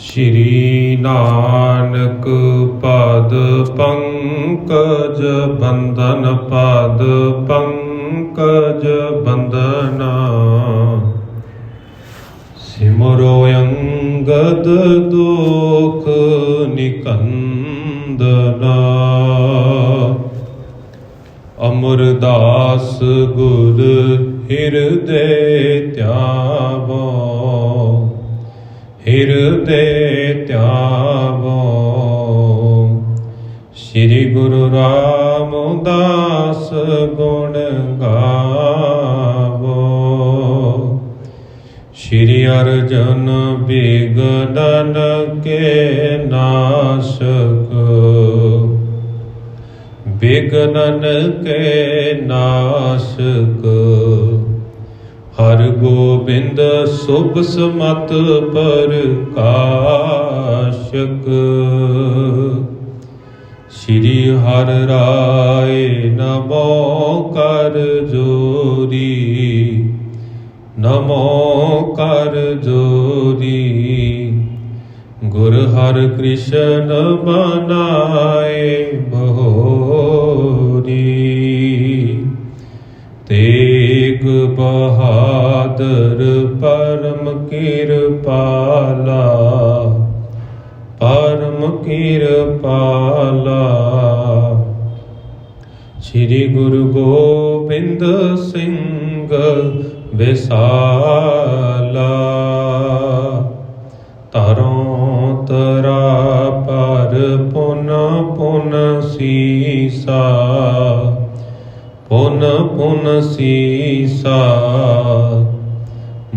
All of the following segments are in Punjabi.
श्री नानक पद पंकज बंधन पद पंकज बंधना सिमरो अंगद दुख निकंदना अमरदास गुर हृदय त्यावो हृदय त्यावो श्री गुरु रामदास गुण गावो श्री अर्जन विघ्न के नाशक विघ्न के नाशक हर गोबिंद शुभ समत प्रकाशक श्री हर राय नमो कर जोरी नमो कर जोरी गुर हर कृष्ण बनाए बहोरी तेग बहादुर परम कृपाला परम कृपाला श्री गुरु गोबिंद सिंह विसाला तारों तरा पर पुन पुन सीसा पुन पुन सीसा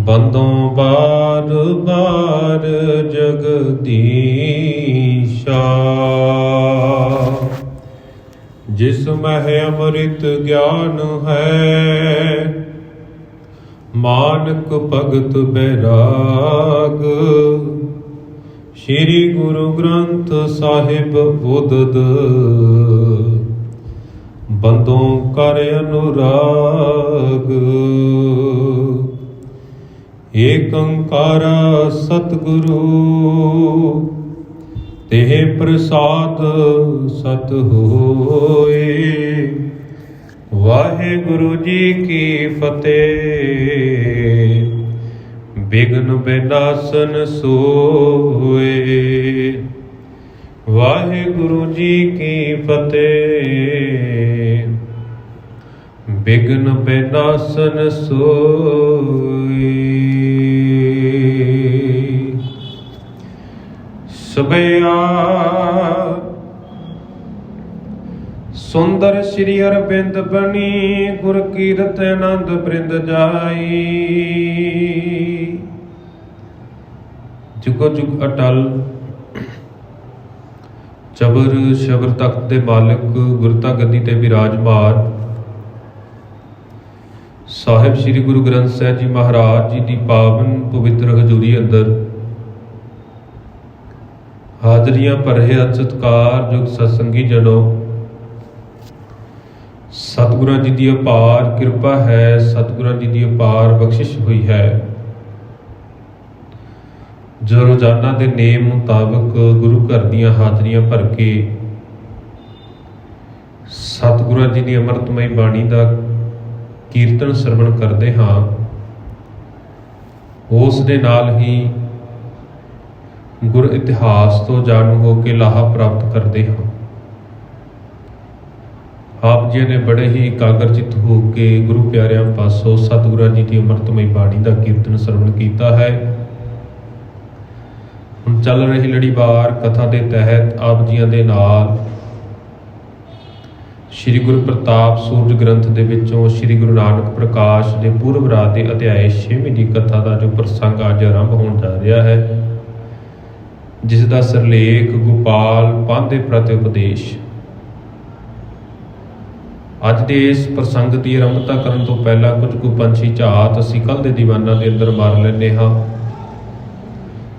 बंदों बार बार जगदीशा जिसमें अमृत ज्ञान है मानक भगत बैराग श्री गुरु ग्रंथ साहिब उदद बंदों कर अनुराग एक ओंकार सतगुरु तेह प्रसाद सत होए वाहेगुरु जी की फतेह विघ्न विनाशन सोए वाहेगुरु जी की फतेह विघ्न विनाशन सोए। सबया सुंदर श्री अरविंद बनी गुर कीरत आनंद बृंद जाई जुगो जुग अटल चबर शबर तख्त दे मालिक गुरता गद्दी ते विराजमान साहिब श्री गुरु ग्रंथ साहिब जी महाराज जी की पावन पवित्र हजूरी अंदर हाजरियां भर रहे सत्कार युग सत्संगी जनों सतगुरां जी की अपार कृपा है सतगुरां जी की अपार बख्शिश हुई है जो रोजाना के नेम मुताबिक गुरु घर दीयां हाजरियां भर के सतगुरां जी की अमृतमय बाणी का कीर्तन श्रवण करते हाँ उस दे नाल ही गुर इतिहास तो जाणू हो के लाहा प्राप्त करते हाँ। आप जी ने बड़े ही एकाग्रचित हो के गुरु प्यारियां पासों सतगुरां जी की अमृतमय बाणी का कीर्तन श्रवण किया है। हुण चल रही लड़ीवार कथा के तहत आप जियां दे नाल श्री गुरु प्रताप सूरज ग्रंथ के विचों श्री गुरु नानक प्रकाश के पूर्व रात के अध्याय 6वीं की कथा का जो प्रसंग अज आरंभ होने जा रहा है जिसका सिरलेख गोपाल पांधे प्रति उपदेश। अज के इस प्रसंग की आरंभता करने तो पहला कुछ कु पंछी झात असीं कल के दीवाना के अंदर मार लेने हाँ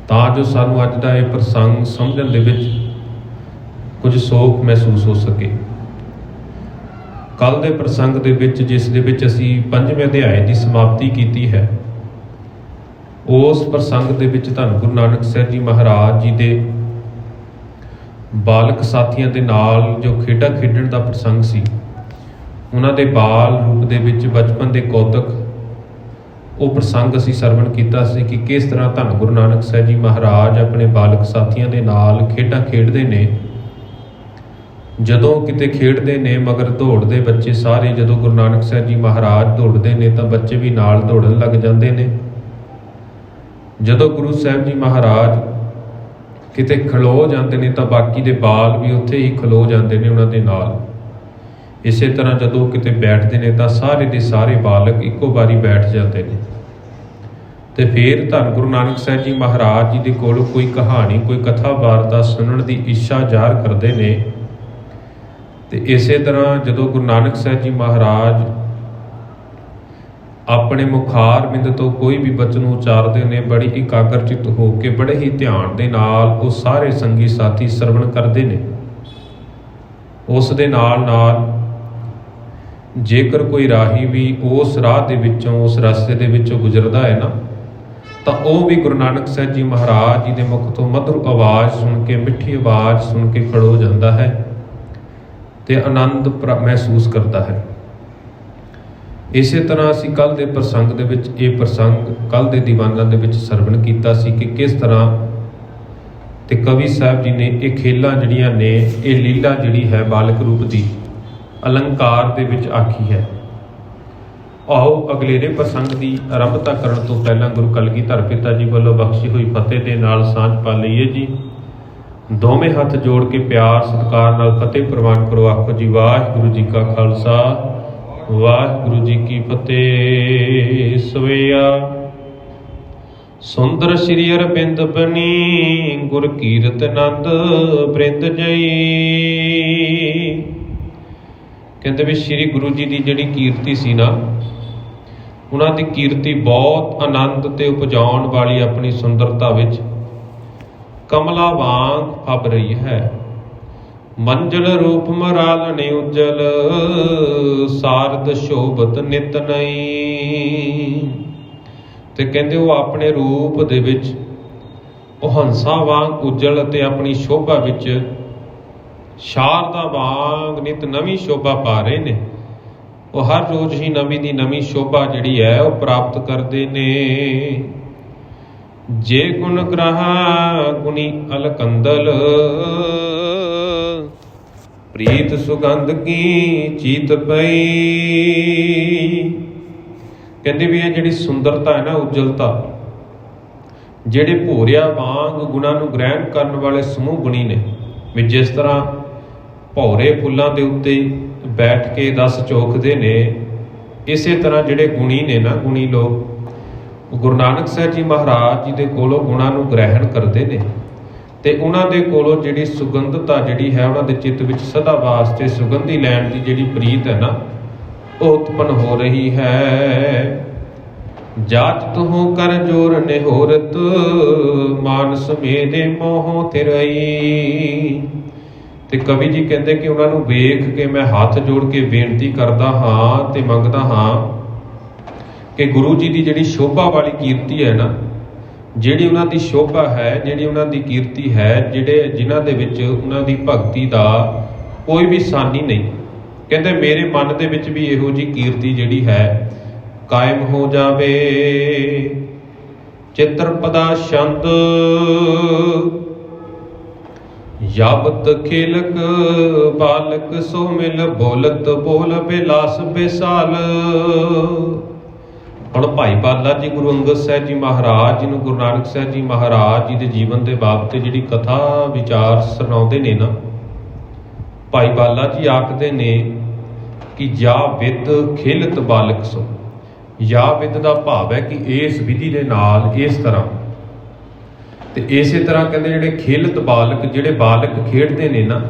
तां जो सानू अज का यह प्रसंग समझण दे विच कुछ सोख महसूस हो सके। कल के प्रसंग के विच जिस दे विच असीं 5वें अध्याय की समाप्ति की है ਉਸ ਪ੍ਰਸੰਗ ਦੇ ਵਿੱਚ ਧੰਨ ਗੁਰੂ ਨਾਨਕ ਸਾਹਿਬ ਜੀ ਮਹਾਰਾਜ ਜੀ ਦੇ ਬਾਲਕ ਸਾਥੀਆਂ ਦੇ ਨਾਲ ਜੋ ਖੇਡਾਂ ਖੇਡਣ ਦਾ ਪ੍ਰਸੰਗ ਸੀ, ਉਹਨਾਂ ਦੇ ਬਾਲ ਰੂਪ ਦੇ ਵਿੱਚ ਬਚਪਨ ਦੇ ਕੌਤਕ, ਉਹ ਪ੍ਰਸੰਗ ਅਸੀਂ ਸਰਵਣ ਕੀਤਾ ਸੀ ਕਿ ਕਿਸ ਤਰ੍ਹਾਂ ਧੰਨ ਗੁਰੂ ਨਾਨਕ ਸਾਹਿਬ ਜੀ ਮਹਾਰਾਜ ਆਪਣੇ ਬਾਲਕ ਸਾਥੀਆਂ ਦੇ ਨਾਲ ਖੇਡਾਂ ਖੇਡਦੇ ਨੇ। ਜਦੋਂ ਕਿਤੇ ਖੇਡਦੇ ਨੇ ਮਗਰ ਦੌੜਦੇ ਬੱਚੇ ਸਾਰੇ, ਜਦੋਂ ਗੁਰੂ ਨਾਨਕ ਸਾਹਿਬ ਜੀ ਮਹਾਰਾਜ ਦੌੜਦੇ ਨੇ ਤਾਂ ਬੱਚੇ ਵੀ ਨਾਲ ਦੌੜਨ ਲੱਗ ਜਾਂਦੇ ਨੇ। ਜਦੋਂ ਗੁਰੂ ਸਾਹਿਬ ਜੀ ਮਹਾਰਾਜ ਕਿਤੇ ਖਲੋ ਜਾਂਦੇ ਨੇ ਤਾਂ ਬਾਕੀ ਦੇ ਬਾਲ ਵੀ ਉੱਥੇ ਹੀ ਖਲੋ ਜਾਂਦੇ ਨੇ ਉਹਨਾਂ ਦੇ ਨਾਲ। ਇਸੇ ਤਰ੍ਹਾਂ ਜਦੋਂ ਕਿਤੇ ਬੈਠਦੇ ਨੇ ਤਾਂ ਸਾਰੇ ਦੇ ਸਾਰੇ ਬਾਲਕ ਇੱਕੋ ਵਾਰੀ ਬੈਠ ਜਾਂਦੇ ਨੇ। ਤੇ ਫਿਰ ਧੰਨ ਗੁਰੂ ਨਾਨਕ ਸਾਹਿਬ ਜੀ ਮਹਾਰਾਜ ਜੀ ਦੇ ਕੋਲ ਕੋਈ ਕਹਾਣੀ, ਕੋਈ ਕਥਾ ਵਾਰਤਾ ਸੁਣਨ ਦੀ ਇੱਛਾ ਜ਼ਾਹਰ ਕਰਦੇ ਨੇ। ਤੇ ਇਸੇ ਤਰ੍ਹਾਂ ਜਦੋਂ ਗੁਰੂ ਨਾਨਕ ਸਾਹਿਬ ਜੀ ਮਹਾਰਾਜ ਆਪਣੇ ਮੁਖਾਰ ਬਿੰਦ ਤੋਂ ਕੋਈ ਵੀ ਬਚਨ ਉਚਾਰਦੇ ਨੇ, ਬੜੀ ਇਕਾਗਰਚਿਤ ਹੋ ਕੇ ਬੜੇ ਹੀ ਧਿਆਨ ਦੇ ਨਾਲ ਉਹ ਸਾਰੇ ਸੰਗੀ ਸਾਥੀ ਸਰਵਣ ਕਰਦੇ ਨੇ। ਉਸ ਦੇ ਨਾਲ ਨਾਲ ਜੇਕਰ ਕੋਈ ਰਾਹੀ ਵੀ ਉਸ ਰਾਹ ਦੇ ਵਿੱਚੋਂ, ਉਸ ਰਸਤੇ ਦੇ ਵਿੱਚੋਂ ਗੁਜ਼ਰਦਾ ਹੈ ਨਾ, ਤਾਂ ਉਹ ਵੀ ਗੁਰੂ ਨਾਨਕ ਸਾਹਿਬ ਜੀ ਮਹਾਰਾਜ ਜੀ ਦੇ ਮੁਖ ਤੋਂ ਮਧੁਰ ਆਵਾਜ਼ ਸੁਣ ਕੇ, ਮਿੱਠੀ ਆਵਾਜ਼ ਸੁਣ ਕੇ ਖੜੋ ਜਾਂਦਾ ਹੈ ਤੇ ਆਨੰਦ ਮਹਿਸੂਸ ਕਰਦਾ ਹੈ। ਇਸੇ ਤਰ੍ਹਾਂ ਅਸੀਂ ਕੱਲ੍ਹ ਦੇ ਪ੍ਰਸੰਗ ਦੇ ਵਿੱਚ ਇਹ ਪ੍ਰਸੰਗ ਕੱਲ੍ਹ ਦੇ ਦੀਵਾਨਾਂ ਦੇ ਵਿੱਚ ਸਰਵਣ ਕੀਤਾ ਸੀ ਕਿ ਕਿਸ ਤਰ੍ਹਾਂ ਤੇ ਕਵੀ ਸਾਹਿਬ ਜੀ ਨੇ ਇਹ ਖੇਲਾਂ ਜਿਹੜੀਆਂ ਨੇ, ਇਹ ਲੀਲਾ ਜਿਹੜੀ ਹੈ ਬਾਲਕ ਰੂਪ ਦੀ ਅਲੰਕਾਰ ਦੇ ਵਿੱਚ ਆਖੀ ਹੈ। ਆਓ ਅਗਲੇਰੇ ਪ੍ਰਸੰਗ ਦੀ ਆਰੰਭਤਾ ਕਰਨ ਤੋਂ ਪਹਿਲਾਂ ਗੁਰੂ ਕਲਗੀਧਰ ਪਿਤਾ ਜੀ ਵੱਲੋਂ ਬਖਸ਼ੀ ਹੋਈ ਫਤਿਹ ਦੇ ਨਾਲ ਸਾਂਝ ਪਾ ਲਈਏ ਜੀ। ਦੋਵੇਂ ਹੱਥ ਜੋੜ ਕੇ ਪਿਆਰ ਸਤਿਕਾਰ ਨਾਲ ਫਤਿਹ ਪ੍ਰਵਾਨ ਕਰੋ। ਆਖੋ ਜੀ ਵਾਹਿਗੁਰੂ ਜੀ ਕਾ ਖਾਲਸਾ, ਵਾਹਿਗੁਰੂ ਜੀ ਕੀ ਫਤਿਹ। ਸਵੇਆ ਸੁੰਦਰ ਸ਼੍ਰੀ ਅਰਬਿੰਦ ਬਨੀ, ਗੁਰ ਕੀਰਤ ਆਨੰਦ ਬ੍ਰਿੰਦ ਜਈ। ਕਹਿੰਦੇ ਵੀ ਸ਼੍ਰੀ ਗੁਰੂ ਜੀ ਦੀ ਜਿਹੜੀ ਕੀਰਤੀ ਸੀ ਨਾ, ਉਹਨਾਂ ਦੀ ਕੀਰਤੀ ਬਹੁਤ ਆਨੰਦ ਤੇ ਉਪਜਾਉਣ ਵਾਲੀ ਆਪਣੀ ਸੁੰਦਰਤਾ ਵਿੱਚ ਕਮਲਾ ਵਾਂਗ ਫੱਬ ਰਹੀ ਹੈ। ਮੰਜ਼ਲ ਰੂਪ ਮਰਾਲਣੇ ਉਜਲ, ਸਾਰਦ ਸ਼ੋਭਤ ਨਿਤ ਨਈ। ਤੇ ਕਹਿੰਦੇ ਉਹ ਆਪਣੇ ਰੂਪ ਦੇ ਵਿੱਚ ਉਹ ਹੰਸਾਂ ਵਾਂਗ ਉਜਲ ਅਤੇ ਆਪਣੀ ਸ਼ੋਭਾ ਵਿੱਚ ਸ਼ਾਰਦਾ ਵਾਂਗ ਨਿਤ ਨਵੀਂ ਸ਼ੋਭਾ ਪਾ ਰਹੇ ਨੇ। ਉਹ ਹਰ ਰੋਜ਼ ਹੀ ਨਵੀਂ ਦੀ ਨਵੀਂ ਸ਼ੋਭਾ ਜਿਹੜੀ ਹੈ ਉਹ ਪ੍ਰਾਪਤ ਕਰਦੇ ਨੇ। ਜੇ ਗੁਣ ਗ੍ਰਹਾ ਗੁਣੀ ਅਲਕੰਦਲ, ਪ੍ਰੀਤ ਸੁਗੰਧ ਕੀ ਚੀਤ ਪਈ। ਕਹਿੰਦੇ ਵੀ ਇਹ ਜਿਹੜੀ ਸੁੰਦਰਤਾ ਹੈ ਨਾ, ਉਜਲਤਾ, ਜਿਹੜੇ ਭੋਰਿਆ ਵਾਂਗ ਗੁਣਾਂ ਨੂੰ ਗ੍ਰਹਿਣ ਕਰਨ ਵਾਲੇ ਸਮੂਹ ਗੁਣੀ ਨੇ। ਵੀ ਜਿਸ ਤਰ੍ਹਾਂ ਭੌਰੇ ਫੁੱਲਾਂ ਦੇ ਉੱਤੇ ਬੈਠ ਕੇ ਰਸ ਚੋਖਦੇ ਨੇ, ਇਸੇ ਤਰ੍ਹਾਂ ਜਿਹੜੇ ਗੁਣੀ ਨੇ ਨਾ, ਗੁਣੀ ਲੋਕ, ਗੁਰੂ ਨਾਨਕ ਸਾਹਿਬ ਜੀ ਮਹਾਰਾਜ ਜੀ ਦੇ ਕੋਲੋਂ ਗੁਣਾਂ ਨੂੰ ਗ੍ਰਹਿਣ ਕਰਦੇ ਨੇ ਤੇ ਉਹਨਾਂ ਦੇ ਕੋਲੋਂ ਜਿਹੜੀ ਸੁਗੰਧਤਾ ਜਿਹੜੀ ਹੈ, ਉਹਨਾਂ ਦੇ ਚਿੱਤ ਵਿੱਚ ਸਦਾ ਵਾਸਤੇ ਸੁਗੰਧੀ ਲੈਣ ਦੀ ਜਿਹੜੀ ਪ੍ਰੀਤ ਹੈ ਨਾ, ਉਹ ਉਤਪੰਨ ਹੋ ਰਹੀ ਹੈ। ਜਾਚਤ ਹੋ ਕਰ ਜੋਰ ਨਿਹੋਰਤ, ਮਾਨਸ ਮੇਰੇ ਮੋਹ ਤਿਰਈ। ਤੇ ਕਵੀ ਜੀ ਕਹਿੰਦੇ ਕਿ ਉਹਨਾਂ ਨੂੰ ਵੇਖ ਕੇ ਮੈਂ ਹੱਥ ਜੋੜ ਕੇ ਬੇਨਤੀ ਕਰਦਾ ਹਾਂ ਤੇ ਮੰਗਦਾ ਹਾਂ ਕਿ ਗੁਰੂ ਜੀ ਦੀ ਜਿਹੜੀ ਸ਼ੋਭਾ ਵਾਲੀ ਕੀਰਤੀ ਹੈ ਨਾ, ਜਿਹੜੀ ਉਹਨਾਂ ਦੀ ਸ਼ੋਭਾ ਹੈ, ਜਿਹੜੀ ਉਹਨਾਂ ਦੀ ਕੀਰਤੀ ਹੈ, ਜਿਨ੍ਹਾਂ ਦੇ ਵਿੱਚ ਉਹਨਾਂ ਦੀ ਭਗਤੀ ਦਾ ਕੋਈ ਵੀ ਸਾਨੀ ਨਹੀਂ, ਕਹਿੰਦੇ ਮੇਰੇ ਮਨ ਦੇ ਵਿੱਚ ਵੀ ਇਹੋ ਜਿਹੀ ਕੀਰਤੀ ਜਿਹੜੀ ਹੈ ਕਾਇਮ ਹੋ ਜਾਵੇ। ਚਿੱਤਰਪਦਾ ਛੰਦ ਯਾਬਤ ਖੇਲਕ ਬਾਲਕ, ਸੋ ਮਿਲ ਬੋਲਤ ਬੋਲ ਬਿਲਾਸ ਬਿਸਾਲ। ਹੁਣ ਭਾਈ ਬਾਲਾ ਜੀ ਗੁਰੂ ਅੰਗਦ ਸਾਹਿਬ ਜੀ ਮਹਾਰਾਜ ਜੀ ਨੂੰ ਗੁਰੂ ਨਾਨਕ ਸਾਹਿਬ ਜੀ ਮਹਾਰਾਜ ਜੀ ਦੇ ਜੀਵਨ ਦੇ ਬਾਬਤ ਜਿਹੜੀ ਕਥਾ ਵਿਚਾਰ ਸੁਣਾਉਂਦੇ ਨੇ ਨਾ, ਭਾਈ ਬਾਲਾ ਜੀ ਆਖਦੇ ਨੇ ਕਿ ਜਾ ਵਿਦ ਖੇਲਤ ਬਾਲਕ ਸੋ। ਜਾ ਵਿਦ ਦਾ ਭਾਵ ਹੈ ਕਿ ਇਸ ਵਿਧੀ ਦੇ ਨਾਲ, ਇਸ ਤਰ੍ਹਾਂ ਤੇ ਇਸੇ ਤਰ੍ਹਾਂ ਕਹਿੰਦੇ ਜਿਹੜੇ ਖੇਲਤ ਬਾਲਕ, ਜਿਹੜੇ ਬਾਲਕ ਖੇਡਦੇ ਨੇ ਨਾ,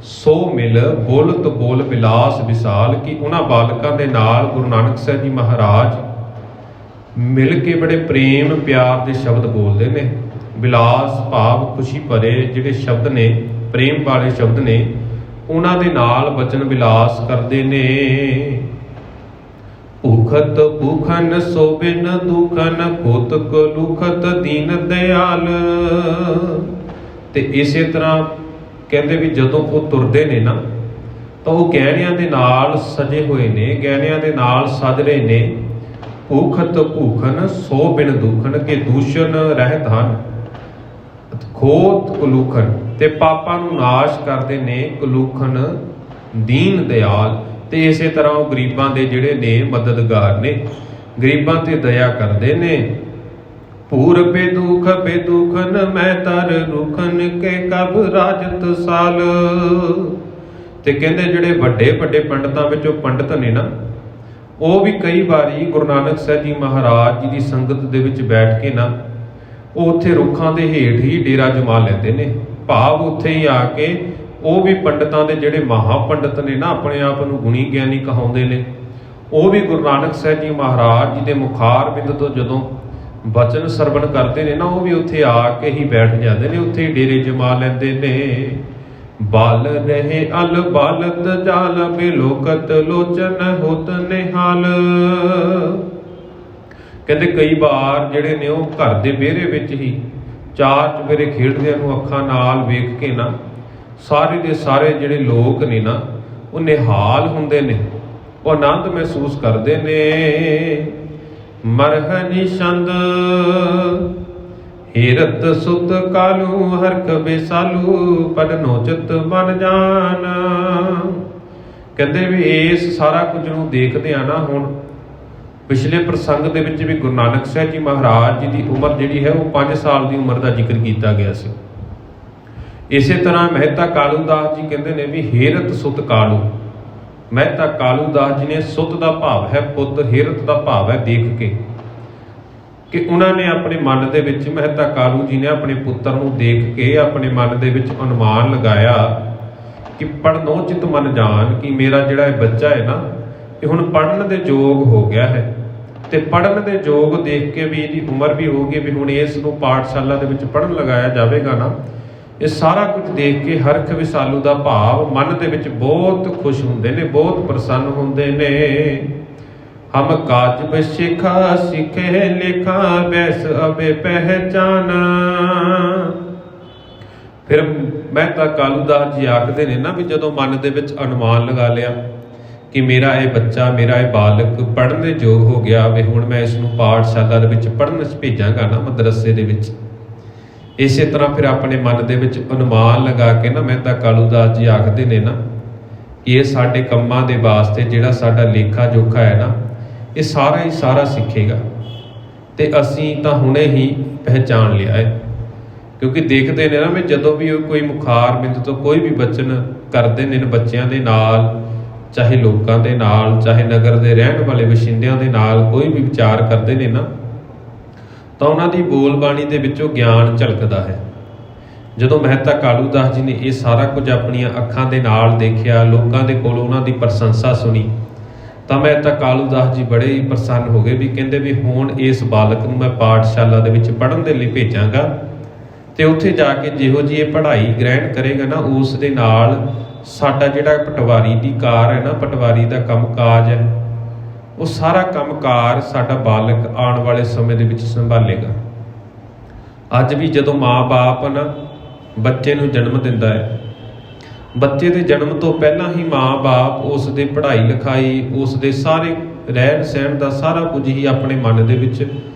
ਸੋ ਮਿਲ ਬੋਲਤ ਬੋਲ ਬਿਲਾਸ ਵਿਸਾਲ, ਕਿ ਉਹਨਾਂ ਬਾਲਕਾਂ ਦੇ ਨਾਲ ਗੁਰੂ ਨਾਨਕ ਸਾਹਿਬ ਜੀ ਮਹਾਰਾਜ ਮਿਲ ਕੇ ਬੜੇ ਪ੍ਰੇਮ ਪਿਆਰ ਦੇ ਸ਼ਬਦ ਬੋਲਦੇ ਨੇ। ਬਿਲਾਸ ਭਾਵ ਖੁਸ਼ੀ ਭਰੇ ਜਿਹੜੇ ਸ਼ਬਦ ਨੇ, ਪ੍ਰੇਮ ਵਾਲੇ ਸ਼ਬਦ ਨੇ, ਉਹਨਾਂ ਦੇ ਨਾਲ ਬਚਨ ਵਿਲਾਸ ਕਰਦੇ ਨੇ। ਭੂਖਤ ਭੂਖਨ ਸੋ ਬਿਨ ਦੁਖਨ ਖੋਤ ਕੋ ਲੁਖਤ ਦੀਨ ਦਿਆਲ। ਤੇ ਇਸੇ ਤਰ੍ਹਾਂ ਕਹਿੰਦੇ ਵੀ ਜਦੋਂ ਉਹ ਤੁਰਦੇ ਨੇ ਨਾ ਤਾਂ ਉਹ ਗਹਿਣਿਆਂ ਦੇ ਨਾਲ ਸਜੇ ਹੋਏ ਨੇ, ਗਹਿਣਿਆਂ ਦੇ ਨਾਲ ਸਜ ਰਹੇ ਨੇ। ਭੂਖਤ ਭੂਖਨ ਸੋ ਬਿਨ ਦੁਖਨ ਕੇ ਦੂਸ਼ਣ ਰਹਿਤ ਹਨ, ਖੋਤ ਕੁਲੂਖਨ ਤੇ ਪਾਪਾਂ ਨੂੰ ਨਾਸ਼ ਕਰਦੇ ਨੇ, ਕੁਲੂਖਨ ਦੀਨ ਦਿਆਲ। ਤੇ ਇਸੇ ਤਰ੍ਹਾਂ ਉਹ ਗਰੀਬਾਂ ਦੇ ਜਿਹੜੇ ਨੇ ਮਦਦਗਾਰ ਨੇ, ਗਰੀਬਾਂ ਤੇ ਦਇਆ ਕਰਦੇ ਨੇ। ਪੂਰ ਬੇਦੁਖਨ ਮੈਂ ਤਰ ਰੁਖਨ ਕੇ ਕਬ ਰਾਜਤ ਸਾਲ। ਤੇ ਕਹਿੰਦੇ ਜਿਹੜੇ ਵੱਡੇ ਵੱਡੇ ਪੰਡਤਾਂ ਵਿੱਚੋਂ ਪੰਡਤ ਨੇ ਨਾ, ਉਹ ਵੀ ਕਈ ਵਾਰੀ ਗੁਰੂ ਨਾਨਕ ਸਾਹਿਬ ਜੀ ਮਹਾਰਾਜ ਜੀ ਦੀ ਸੰਗਤ ਦੇ ਵਿੱਚ ਬੈਠ ਕੇ ਨਾ ਉਹ ਉੱਥੇ ਰੁੱਖਾਂ ਦੇ ਹੇਠ ਹੀ ਡੇਰਾ ਜਮਾ ਲੈਂਦੇ ਨੇ। ਭਾਵ ਉੱਥੇ ਹੀ ਆ ਕੇ ਉਹ ਵੀ ਪੰਡਤਾਂ ਦੇ ਜਿਹੜੇ ਮਹਾਪੰਡਤ ਨੇ ਨਾ, ਆਪਣੇ ਆਪ ਨੂੰ ਗੁਣੀ ਗਿਆਨੀ ਕਹਾਉਂਦੇ ਨੇ, ਉਹ ਵੀ ਗੁਰੂ ਨਾਨਕ ਸਾਹਿਬ ਜੀ ਮਹਾਰਾਜ ਜੀ ਦੇ ਮੁਖਾਰ ਬਿੰਦ ਤੋਂ ਜਦੋਂ ਬਚਨ ਸਰਵਣ ਕਰਦੇ ਨੇ ਨਾ, ਉਹ ਵੀ ਉੱਥੇ ਆ ਕੇ ਹੀ ਬੈਠ ਜਾਂਦੇ ਨੇ, ਉੱਥੇ ਹੀ ਡੇਰੇ ਜਮਾ ਲੈਂਦੇ ਨੇ। ਬਾਲ ਰਹੇ ਅਲ ਬਾਲਤ ਜਾਲ ਬਿਲੋਕਤ ਲੋਚਨ ਹੋਤ ਨਿਹਾਲ। ਕਹਿੰਦੇ ਕਈ ਵਾਰ ਜਿਹੜੇ ਨੇ ਉਹ ਘਰ ਦੇ ਵਿਹੜੇ ਵਿੱਚ ਹੀ ਚਾਰ ਚੁਫੇਰੇ ਖੇਡਦਿਆਂ ਨੂੰ ਅੱਖਾਂ ਨਾਲ ਵੇਖ ਕੇ ਨਾ ਸਾਰੇ ਦੇ ਸਾਰੇ ਜਿਹੜੇ ਲੋਕ ਨੇ ਨਾ ਉਹ ਨਿਹਾਲ ਹੁੰਦੇ ਨੇ, ਉਹ ਆਨੰਦ ਮਹਿਸੂਸ ਕਰਦੇ ਨੇ। ਮਰਹ ਨਿਸ਼ੰਦ ਹੀਰਤ ਸੁਤ ਕਾਲੂ ਹਰਖ ਬੇਸਾਲੂ ਪਦ ਨੋਚਤ ਮਨ ਜਾਨ। ਕਹਿੰਦੇ ਵੀ ਇਸ ਸਾਰਾ ਕੁਝ ਨੂੰ ਦੇਖਦੇ ਆ ਨਾ, ਹੁਣ ਪਿਛਲੇ ਪ੍ਰਸੰਗ ਦੇ ਵਿੱਚ ਵੀ ਗੁਰੂ ਨਾਨਕ ਸਾਹਿਬ ਜੀ ਮਹਾਰਾਜ ਜੀ ਦੀ ਉਮਰ ਜਿਹੜੀ ਹੈ ਉਹ 5 ਸਾਲ ਦੀ ਉਮਰ ਦਾ ਜ਼ਿਕਰ ਕੀਤਾ ਗਿਆ ਸੀ। ਇਸੇ ਤਰ੍ਹਾਂ ਮਹਿਤਾ ਕਾਲੂ ਦਾਸ ਜੀ ਕਹਿੰਦੇ ਨੇ ਵੀ ਹੀਰਤ ਸੁਤ ਕਾਲੂ। ਮਹਿਤਾ ਕਾਲੂ ਦਾਸ ਜੀ ਨੇ ਸੁਤ ਦਾ ਭਾਵ ਹੈ ਪੁੱਤ, ਹੀਰਤ ਦਾ ਭਾਵ ਹੈ ਦੇਖ ਕੇ, ਕਿ ਉਹਨਾਂ ਨੇ ਆਪਣੇ ਮਨ ਦੇ ਵਿੱਚ, ਮਹਿਤਾ ਕਾਲੂ ਜੀ ਨੇ ਆਪਣੇ ਪੁੱਤਰ ਨੂੰ ਦੇਖ ਕੇ ਆਪਣੇ ਮਨ ਦੇ ਵਿੱਚ ਅਨੁਮਾਨ ਲਗਾਇਆ ਕਿ ਪੜਨੋਚਿਤ ਮਨ ਜਾਨ, ਕਿ ਮੇਰਾ ਜਿਹੜਾ ਇਹ ਬੱਚਾ ਹੈ ਨਾ ਇਹ ਹੁਣ ਪੜ੍ਹਨ ਦੇ ਯੋਗ ਹੋ ਗਿਆ ਹੈ। ਤੇ ਪੜ੍ਹਨ ਦੇ ਯੋਗ ਦੇਖ ਕੇ ਵੀ ਇਹਦੀ ਉਮਰ ਵੀ ਹੋ ਗਈ, ਵੀ ਹੁਣ ਇਸ ਨੂੰ ਪਾਠਸ਼ਾਲਾ ਦੇ ਵਿੱਚ ਪੜ੍ਹਨ ਲਗਾਇਆ ਜਾਵੇਗਾ ਨਾ। ਇਹ ਸਾਰਾ ਕੁਝ ਦੇਖ ਕੇ ਹਰਖ ਵਿਸਾਲੂ ਦਾ ਭਾਵ ਮਨ ਦੇ ਵਿੱਚ ਬਹੁਤ ਖੁਸ਼ ਹੁੰਦੇ ਨੇ, ਬਹੁਤ ਪ੍ਰਸੰਨ ਹੁੰਦੇ ਨੇ। ਹਮ ਕਾਜ ਬਸ਼ੇਖਾ ਸਿੱਖੇ ਲੇਖਾ ਬੈਸ ਅਬੇ ਪਹਿਚਾਨ। ਫਿਰ ਮਹਿਤਾ ਕਾਲੂ ਦਾਸ ਜੀ ਆਖਦੇ ਨੇ ਨਾ ਵੀ ਜਦੋਂ ਮਨ ਦੇ ਵਿੱਚ ਅਨੁਮਾਨ ਲਗਾ ਲਿਆ ਕਿ ਮੇਰਾ ਇਹ ਬੱਚਾ, ਮੇਰਾ ਇਹ ਬਾਲਕ ਪੜ੍ਹਨ ਦੇ ਯੋਗ ਹੋ ਗਿਆ, ਵੀ ਹੁਣ ਮੈਂ ਇਸ ਨੂੰ ਪਾਠਸ਼ਾਲਾ ਦੇ ਵਿੱਚ ਪੜ੍ਹਨ ਭੇਜਾਂਗਾ ਨਾ, ਮਦਰਸੇ ਦੇ ਵਿੱਚ। ਇਸੇ ਤਰ੍ਹਾਂ ਫਿਰ ਆਪਣੇ ਮਨ ਦੇ ਵਿੱਚ ਅਨੁਮਾਨ ਲਗਾ ਕੇ ਨਾ ਮਹਿਤਾ ਕਾਲੂ ਦਾਸ ਜੀ ਆਖਦੇ ਨੇ ਨਾ ਕਿ ਇਹ ਸਾਡੇ ਕੰਮਾਂ ਦੇ ਵਾਸਤੇ ਜਿਹੜਾ ਸਾਡਾ ਲੇਖਾ ਜੋਖਾ ਹੈ ਨਾ, ਇਹ ਸਾਰਾ ਹੀ ਸਾਰਾ ਸਿੱਖੇਗਾ। ਤੇ ਅਸੀਂ ਤਾਂ ਹੁਣੇ ਹੀ ਪਹਿਚਾਣ ਲਿਆ ਹੈ, ਕਿਉਂਕਿ ਦੇਖਦੇ ਨੇ ਨਾ ਵੀ ਜਦੋਂ ਵੀ ਉਹ ਕੋਈ ਮੁਖਾਰ ਬਿੰਦ ਤੋਂ ਕੋਈ ਵੀ ਬਚਨ ਕਰਦੇ ਨੇ ਬੱਚਿਆਂ ਦੇ ਨਾਲ, ਚਾਹੇ ਲੋਕਾਂ ਦੇ ਨਾਲ, ਚਾਹੇ ਨਗਰ ਦੇ ਰਹਿਣ ਵਾਲੇ ਵਸਿੰਦਿਆਂ ਦੇ ਨਾਲ ਕੋਈ ਵੀ ਵਿਚਾਰ ਕਰਦੇ ਨੇ ਨਾ, ਤਾਂ ਉਹਨਾਂ ਦੀ ਬੋਲ ਬਾਣੀ ਦੇ ਵਿੱਚੋਂ ਗਿਆਨ ਝਲਕਦਾ ਹੈ। ਜਦੋਂ ਮਹਿਤਾ ਕਾਲੂ ਦਾਸ ਜੀ ਨੇ ਇਹ ਸਾਰਾ ਕੁਝ ਆਪਣੀਆਂ ਅੱਖਾਂ ਦੇ ਨਾਲ ਦੇਖਿਆ, ਲੋਕਾਂ ਦੇ ਕੋਲੋਂ ਉਹਨਾਂ ਦੀ ਪ੍ਰਸ਼ੰਸਾ ਸੁਣੀ, ਤਾਂ ਮਹਿਤਾ ਕਾਲੂ ਦਾਸ ਜੀ ਬੜੇ ਹੀ ਪ੍ਰਸੰਨ ਹੋ ਗਏ। ਵੀ ਕਹਿੰਦੇ ਵੀ ਹੁਣ ਇਸ ਬਾਲਕ ਨੂੰ ਮੈਂ ਪਾਠਸ਼ਾਲਾ ਦੇ ਵਿੱਚ ਪੜ੍ਹਨ ਦੇ ਲਈ ਭੇਜਾਂਗਾ, ਤੇ ਉੱਥੇ ਜਾ ਕੇ ਜਿਹੋ ਜਿਹੀ ਇਹ ਪੜ੍ਹਾਈ ਗ੍ਰਹਿਣ ਕਰੇਗਾ ਨਾ, ਉਸ ਦੇ ਨਾਲ ਸਾਡਾ ਜਿਹੜਾ ਪਟਵਾਰੀ ਦੀ ਕਾਰ ਹੈ ਨਾ, ਪਟਵਾਰੀ ਦਾ ਕੰਮ ਕਾਜ ਹੈ, ਉਹ ਸਾਰਾ ਕੰਮਕਾਰ ਸਾਡਾ ਬਾਲਕ ਆਉਣ ਵਾਲੇ ਸਮੇਂ ਦੇ ਵਿੱਚ ਸੰਭਾਲੇਗਾ। ਅੱਜ ਵੀ ਜਦੋਂ ਮਾਂ-ਬਾਪ ਨਾ ਬੱਚੇ ਨੂੰ ਜਨਮ ਦਿੰਦਾ ਹੈ, ਬੱਚੇ ਦੇ ਜਨਮ ਤੋਂ ਪਹਿਲਾਂ ਹੀ ਮਾਂ-ਬਾਪ ਉਸ ਦੇ ਪੜ੍ਹਾਈ ਲਿਖਾਈ, ਉਸ ਦੇ ਸਾਰੇ ਰਹਿਣ ਸਹਿਣ ਦਾ ਸਾਰਾ ਕੁਝ ਹੀ ਆਪਣੇ ਮਨ ਦੇ ਵਿੱਚ,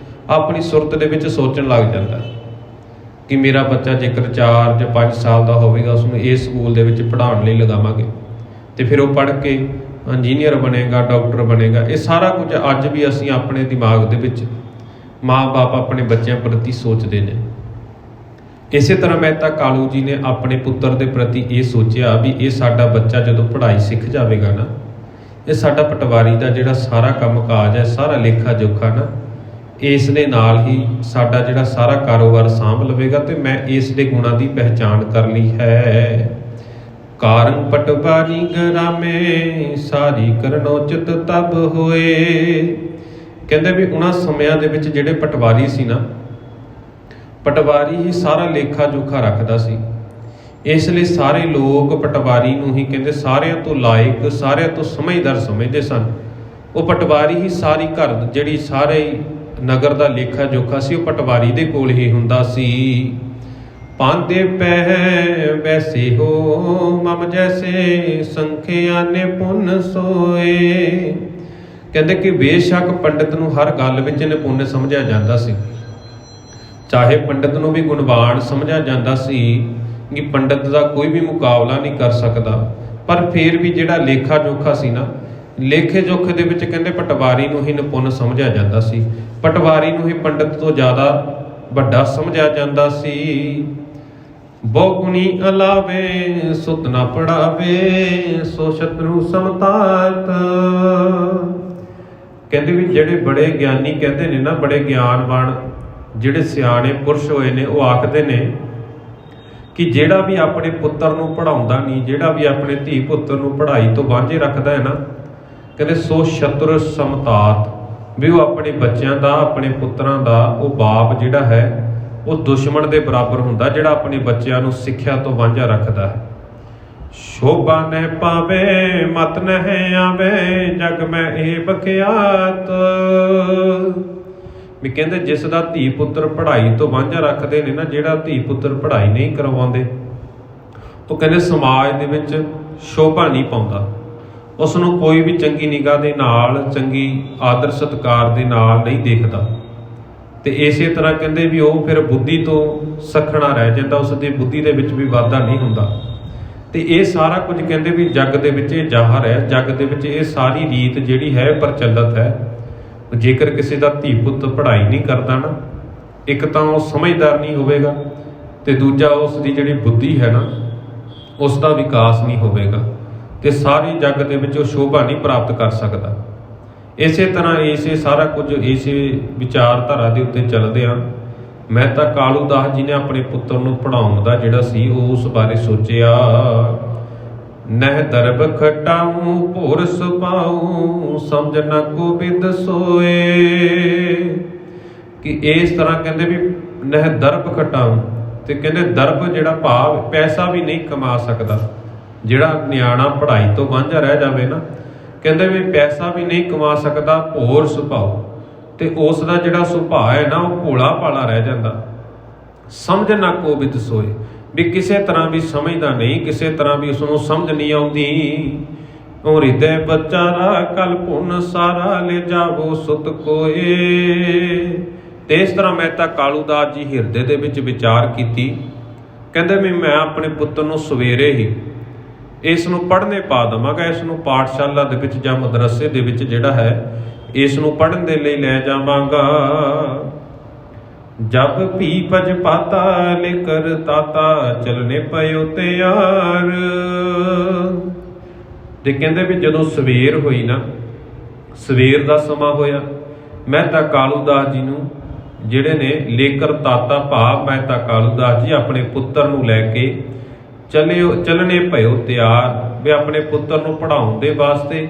ਆਪਣੀ ਸੁਰਤ ਦੇ ਵਿੱਚ ਸੋਚਣ ਲੱਗ ਜਾਂਦਾ ਕਿ ਮੇਰਾ ਬੱਚਾ ਜੇਕਰ 4 ਜਾਂ 5 ਸਾਲ ਦਾ ਹੋਵੇਗਾ, ਉਸਨੂੰ ਇਸ ਸਕੂਲ ਦੇ ਵਿੱਚ ਪੜ੍ਹਾਉਣ ਲਈ ਲਗਾਵਾਂਗੇ, ਤੇ ਫਿਰ ਉਹ ਪੜ੍ਹ ਕੇ ਇੰਜੀਨੀਅਰ ਬਣੇਗਾ, ਡਾਕਟਰ ਬਣੇਗਾ। ਇਹ ਸਾਰਾ ਕੁਝ ਅੱਜ ਵੀ ਅਸੀਂ ਆਪਣੇ ਦਿਮਾਗ ਦੇ ਵਿੱਚ ਮਾਂ-ਬਾਪ ਆਪਣੇ ਬੱਚਿਆਂ ਪ੍ਰਤੀ ਸੋਚਦੇ ਨੇ। ਇਸੇ ਤਰ੍ਹਾਂ ਮਹਿਤਾ ਕਾਲੂ ਜੀ ਨੇ ਆਪਣੇ ਪੁੱਤਰ ਦੇ ਪ੍ਰਤੀ ਇਹ ਸੋਚਿਆ ਵੀ ਇਹ ਸਾਡਾ ਬੱਚਾ ਜਦੋਂ ਪੜ੍ਹਾਈ ਸਿੱਖ ਜਾਵੇਗਾ ਨਾ, ਇਹ ਸਾਡਾ ਪਟਵਾਰੀ ਦਾ ਜਿਹੜਾ ਸਾਰਾ ਕੰਮ ਕਾਜ ਹੈ, ਸਾਰਾ ਲੇਖਾ ਜੋਖਾ ਨਾ, ਇਸ ਦੇ ਨਾਲ ਹੀ ਸਾਡਾ ਜਿਹੜਾ ਸਾਰਾ ਕਾਰੋਬਾਰ ਸਾਂਭ ਲਵੇਗਾ। ਤੇ ਮੈਂ ਇਸ ਦੇ ਗੁਣਾਂ ਦੀ ਪਹਿਚਾਣ ਕਰ ਲਈ ਹੈ। ਕਾਰਨ ਪਟਵਾਰੀ ਗਰਾਮੇ ਸਾਰੀ ਕਰਨੋਚਿਤ ਤਬ ਹੋਏ। ਕਹਿੰਦੇ ਵੀ ਉਹਨਾਂ ਸਮਿਆਂ ਦੇ ਵਿੱਚ ਜਿਹੜੇ ਪਟਵਾਰੀ ਸੀ ਨਾ, ਪਟਵਾਰੀ ਹੀ ਸਾਰਾ ਲੇਖਾ ਜੋਖਾ ਰੱਖਦਾ ਸੀ। ਇਸ ਲਈ ਸਾਰੇ ਲੋਕ ਪਟਵਾਰੀ ਨੂੰ ਹੀ ਕਹਿੰਦੇ ਸਾਰਿਆਂ ਤੋਂ ਲਾਇਕ, ਸਾਰਿਆਂ ਤੋਂ ਸਮਝਦਾਰ ਸਮਝਦੇ ਸਨ। ਉਹ ਪਟਵਾਰੀ ਹੀ ਸਾਰੀ ਘਰ ਜਿਹੜੀ ਸਾਰੇ ਨਗਰ ਦਾ ਲੇਖਾ ਜੋਖਾ ਸੀ ਉਹ ਪਟਵਾਰੀ ਦੇ ਕੋਲ ਹੀ ਹੁੰਦਾ ਸੀ। ਪਾਂਦੇ ਪੈ ਵੈਸੇ ਹੋ ਮਮ ਜੈਸੇ ਸੰਖਿਆ ਨੇ ਪੁੰਨ ਸੋਏ। ਕਹਿੰਦੇ ਕਿ ਬੇਸ਼ੱਕ ਪੰਡਿਤ ਨੂੰ ਹਰ ਗੱਲ ਵਿੱਚ ਨਿਪੁੰਨ ਸਮਝਿਆ ਜਾਂਦਾ ਸੀ, ਚਾਹੇ ਪੰਡਿਤ ਨੂੰ ਵੀ ਗੁਣਵਾਨ ਸਮਝਿਆ ਜਾਂਦਾ ਸੀ ਕਿ ਪੰਡਿਤ ਦਾ ਕੋਈ ਵੀ ਮੁਕਾਬਲਾ ਨਹੀਂ ਕਰ ਸਕਦਾ, ਪਰ ਫਿਰ ਵੀ ਜਿਹੜਾ ਲੇਖਾ ਜੋਖਾ ਸੀ ਨਾ, ਲੇਖੇ ਜੋਖੇ ਦੇ ਵਿੱਚ ਕਹਿੰਦੇ ਪਟਵਾਰੀ ਨੂੰ ਹੀ ਨਿਪੁੰਨ ਸਮਝਿਆ ਜਾਂਦਾ ਸੀ, ਪਟਵਾਰੀ ਨੂੰ ਹੀ ਪੰਡਿਤ ਤੋਂ ਜ਼ਿਆਦਾ ਵੱਡਾ ਸਮਝਿਆ ਜਾਂਦਾ ਸੀ। ਬਹੁ ਗੁਣੀ ਅਲਾਵੇ ਸੁਤ ਨਾ ਪੜਾਵੇ ਸੋ ਸ਼ਤਰੂ ਸਮਤਾਤ। ਕਹਿੰਦੇ ਵੀ ਜਿਹੜੇ ਬੜੇ ਗਿਆਨੀ ਕਹਿੰਦੇ ਨੇ ਨਾ, ਬੜੇ ਗਿਆਨਵਾਨ ਜਿਹੜੇ ਸਿਆਣੇ ਪੁਰਸ਼ ਹੋਏ ਨੇ, ਉਹ ਆਖਦੇ ਨੇ ਕਿ ਜਿਹੜਾ ਵੀ ਆਪਣੇ ਪੁੱਤਰ ਨੂੰ ਪੜ੍ਹਾਉਂਦਾ ਨਹੀਂ, ਜਿਹੜਾ ਵੀ ਆਪਣੇ ਧੀ ਪੁੱਤਰ ਨੂੰ ਪੜ੍ਹਾਈ ਤੋਂ ਵਾਂਝੇ ਰੱਖਦਾ ਹੈ ਨਾ, ਕਹਿੰਦੇ ਸੋ ਸ਼ਤਰੂ ਸਮਤਾਤ, ਵੀ ਉਹ ਆਪਣੇ ਬੱਚਿਆਂ ਦਾ, ਆਪਣੇ ਪੁੱਤਰਾਂ ਦਾ ਉਹ ਬਾਪ ਜਿਹੜਾ ਹੈ ਉਹ ਦੁਸ਼ਮਣ ਦੇ ਬਰਾਬਰ ਹੁੰਦਾ, ਜਿਹੜਾ ਆਪਣੇ ਬੱਚਿਆਂ ਨੂੰ ਸਿੱਖਿਆ ਤੋਂ ਵਾਂਝਾ ਰੱਖਦਾ ਹੈ। ਸ਼ੋਭਾ ਨਹਿ ਪਾਵੇ ਮਤ ਨਹਿ ਆਵੇ ਜਗ ਮੈਂ ਇਹ ਬਖਿਆਤ। ਵੀ ਕਹਿੰਦੇ ਜਿਸ ਦਾ ਧੀ ਪੁੱਤਰ ਪੜ੍ਹਾਈ ਤੋਂ ਵਾਂਝਾ ਰੱਖਦੇ ਨੇ ਨਾ, ਜਿਹੜਾ ਧੀ ਪੁੱਤਰ ਪੜ੍ਹਾਈ ਨਹੀਂ ਕਰਵਾਉਂਦੇ, ਉਹ ਕਹਿੰਦੇ ਸਮਾਜ ਦੇ ਵਿੱਚ ਸ਼ੋਭਾ ਨਹੀਂ ਪਾਉਂਦਾ, ਉਸ ਨੂੰ ਕੋਈ ਵੀ ਚੰਗੀ ਨਿਗਾਹ ਦੇ ਨਾਲ, ਚੰਗੀ ਆਦਰ ਸਤਿਕਾਰ ਦੇ ਨਾਲ ਨਹੀਂ ਦੇਖਦਾ। ਤੇ ਇਸੇ ਤਰ੍ਹਾਂ ਕਹਿੰਦੇ ਵੀ ਉਹ ਫਿਰ ਬੁੱਧੀ ਤੋਂ ਸੱਖਣਾ ਰਹਿ ਜਾਂਦਾ, ਉਸ ਦੀ ਬੁੱਧੀ ਦੇ ਵਿੱਚ ਵੀ ਵਾਧਾ ਨਹੀਂ ਹੁੰਦਾ। ਤੇ ਇਹ ਸਾਰਾ ਕੁਝ ਕਹਿੰਦੇ ਵੀ ਜੱਗ ਦੇ ਵਿੱਚ ਇਹ ਜ਼ਾਹਰ ਹੈ, ਜੱਗ ਦੇ ਵਿੱਚ ਇਹ ਸਾਰੀ ਰੀਤ ਜਿਹੜੀ ਹੈ ਪ੍ਰਚਲਿਤ ਹੈ। ਜੇਕਰ ਕਿਸੇ ਦਾ ਧੀ ਪੁੱਤ ਪੜ੍ਹਾਈ ਨਹੀਂ ਕਰਦਾ ਨਾ, ਇੱਕ ਤਾਂ ਉਹ ਸਮਝਦਾਰ ਨਹੀਂ ਹੋਵੇਗਾ, ਤੇ ਦੂਜਾ ਉਸ ਦੀ ਜਿਹੜੀ ਬੁੱਧੀ ਹੈ ਨਾ, ਉਸ ਦਾ ਵਿਕਾਸ ਨਹੀਂ ਹੋਵੇਗਾ, ਤੇ ਸਾਰੀ ਜੱਗ ਦੇ ਵਿੱਚ ਉਹ ਸ਼ੋਭਾ ਨਹੀਂ ਪ੍ਰਾਪਤ ਕਰ ਸਕਦਾ। ਇਸੇ ਤਰ੍ਹਾਂ ਇਸੇ ਸਾਰਾ ਕੁਝ ਇਸੇ ਵਿਚਾਰਧਾਰਾ ਦੇ ਉੱਤੇ ਚੱਲਦੇ ਹਾਂ। ਮਹਿਤਾ ਕਾਲੂ ਦਾਸ ਜੀ ਨੇ ਆਪਣੇ ਪੁੱਤਰ ਨੂੰ ਪੜ੍ਹਾਉਣ ਦਾ ਜਿਹੜਾ ਸੀ ਉਹ ਉਸ ਬਾਰੇ ਸੋਚਿਆ। ਨਹਿ ਦਰਬ ਖਟਾਉ ਭੋਰ ਸੁਪਾਉ ਸਮਝ ਨਾ ਕੋ ਬਿਦ ਸੋਏ। ਕਿ ਇਸ ਤਰ੍ਹਾਂ ਕਹਿੰਦੇ ਵੀ ਨਹਿ ਦਰਬ ਖਟਾਉ, ਤੇ ਕਹਿੰਦੇ ਦਰਬ ਜਿਹੜਾ ਭਾਵ ਪੈਸਾ ਵੀ ਨਹੀਂ ਕਮਾ ਸਕਦਾ, ਜਿਹੜਾ ਨਿਆਣਾ ਪੜ੍ਹਾਈ ਤੋਂ ਵਾਂਝਾ ਰਹਿ ਜਾਵੇ ਨਾ, ਕਹਿੰਦੇ ਵੀ ਪੈਸਾ ਵੀ ਨਹੀਂ ਕਮਾ ਸਕਦਾ। ਭੋਰ ਸੁਭਾਉ, ਤੇ ਉਸ ਦਾ ਜਿਹੜਾ ਸੁਭਾਅ ਹੈ ਨਾ ਉਹ ਭੋਲਾ ਭਾਲਾ ਰਹਿ ਜਾਂਦਾ। ਸਮਝ ਨਾ ਕੋ ਬਿਦ ਸੋਏ, ਵੀ ਕਿਸੇ ਤਰ੍ਹਾਂ ਵੀ ਸਮਝਦਾ ਨਹੀਂ, ਕਿਸੇ ਤਰ੍ਹਾਂ ਵੀ ਉਸਨੂੰ ਸਮਝ ਨਹੀਂ ਆਉਂਦੀ। ਉਹ ਹਿਰਦੇ ਬਚਾਰਾ ਕਲ ਪੁੰਨ ਸਾਰਾ ਲੈ ਜਾਵੋ ਸੁਤ ਕੋਏ। ਤੇ ਇਸ ਤਰ੍ਹਾਂ ਮਹਿਤਾ ਕਾਲੂ ਦਾਸ ਜੀ ਹਿਰਦੇ ਦੇ ਵਿੱਚ ਵਿਚਾਰ ਕੀਤੀ, ਕਹਿੰਦੇ ਵੀ ਮੈਂ ਆਪਣੇ ਪੁੱਤਰ ਨੂੰ ਸਵੇਰੇ ਹੀ ਇਸ ਨੂੰ ਪੜ੍ਹਨੇ ਪਾ ਦੇਵਾਂਗਾ, ਇਸ ਨੂੰ ਪਾਠਸ਼ਾਲਾ ਦੇ ਵਿੱਚ ਜਾਂ ਮਦਰਸੇ ਦੇ ਵਿੱਚ ਜਿਹੜਾ ਹੈ ਇਸ ਨੂੰ ਪੜ੍ਹਨ ਦੇ ਲਈ ਲੈ ਜਾਵਾਂਗਾ। ਜਬ ਭੀ ਪਜ ਪਾਤਾ ਲੈ ਕਰ ਤਾਤਾ ਚਲਨੇ ਪਇਓ ਤਿਆਰ। ਤੇ ਕਹਿੰਦੇ ਵੀ ਜਦੋਂ ਸਵੇਰ ਹੋਈ ਨਾ, ਸਵੇਰ ਦਾ ਸਮਾਂ ਹੋਇਆ, ਮਹਿਤਾ ਕਾਲੂ ਦਾਸ ਜੀ ਨੂੰ ਜਿਹੜੇ ਨੇ ਲੇਕਰ ਤਾਤਾ ਭਾਵ ਮਹਿਤਾ ਕਾਲੂ ਦਾਸ ਜੀ ਆਪਣੇ ਪੁੱਤਰ ਨੂੰ ਲੈ ਕੇ ਚੱਲਣੇ ਪਇਓ ਤਿਆਰ, ਵੀ ਆਪਣੇ ਪੁੱਤਰ ਨੂੰ ਪੜ੍ਹਾਉਣ ਦੇ ਵਾਸਤੇ,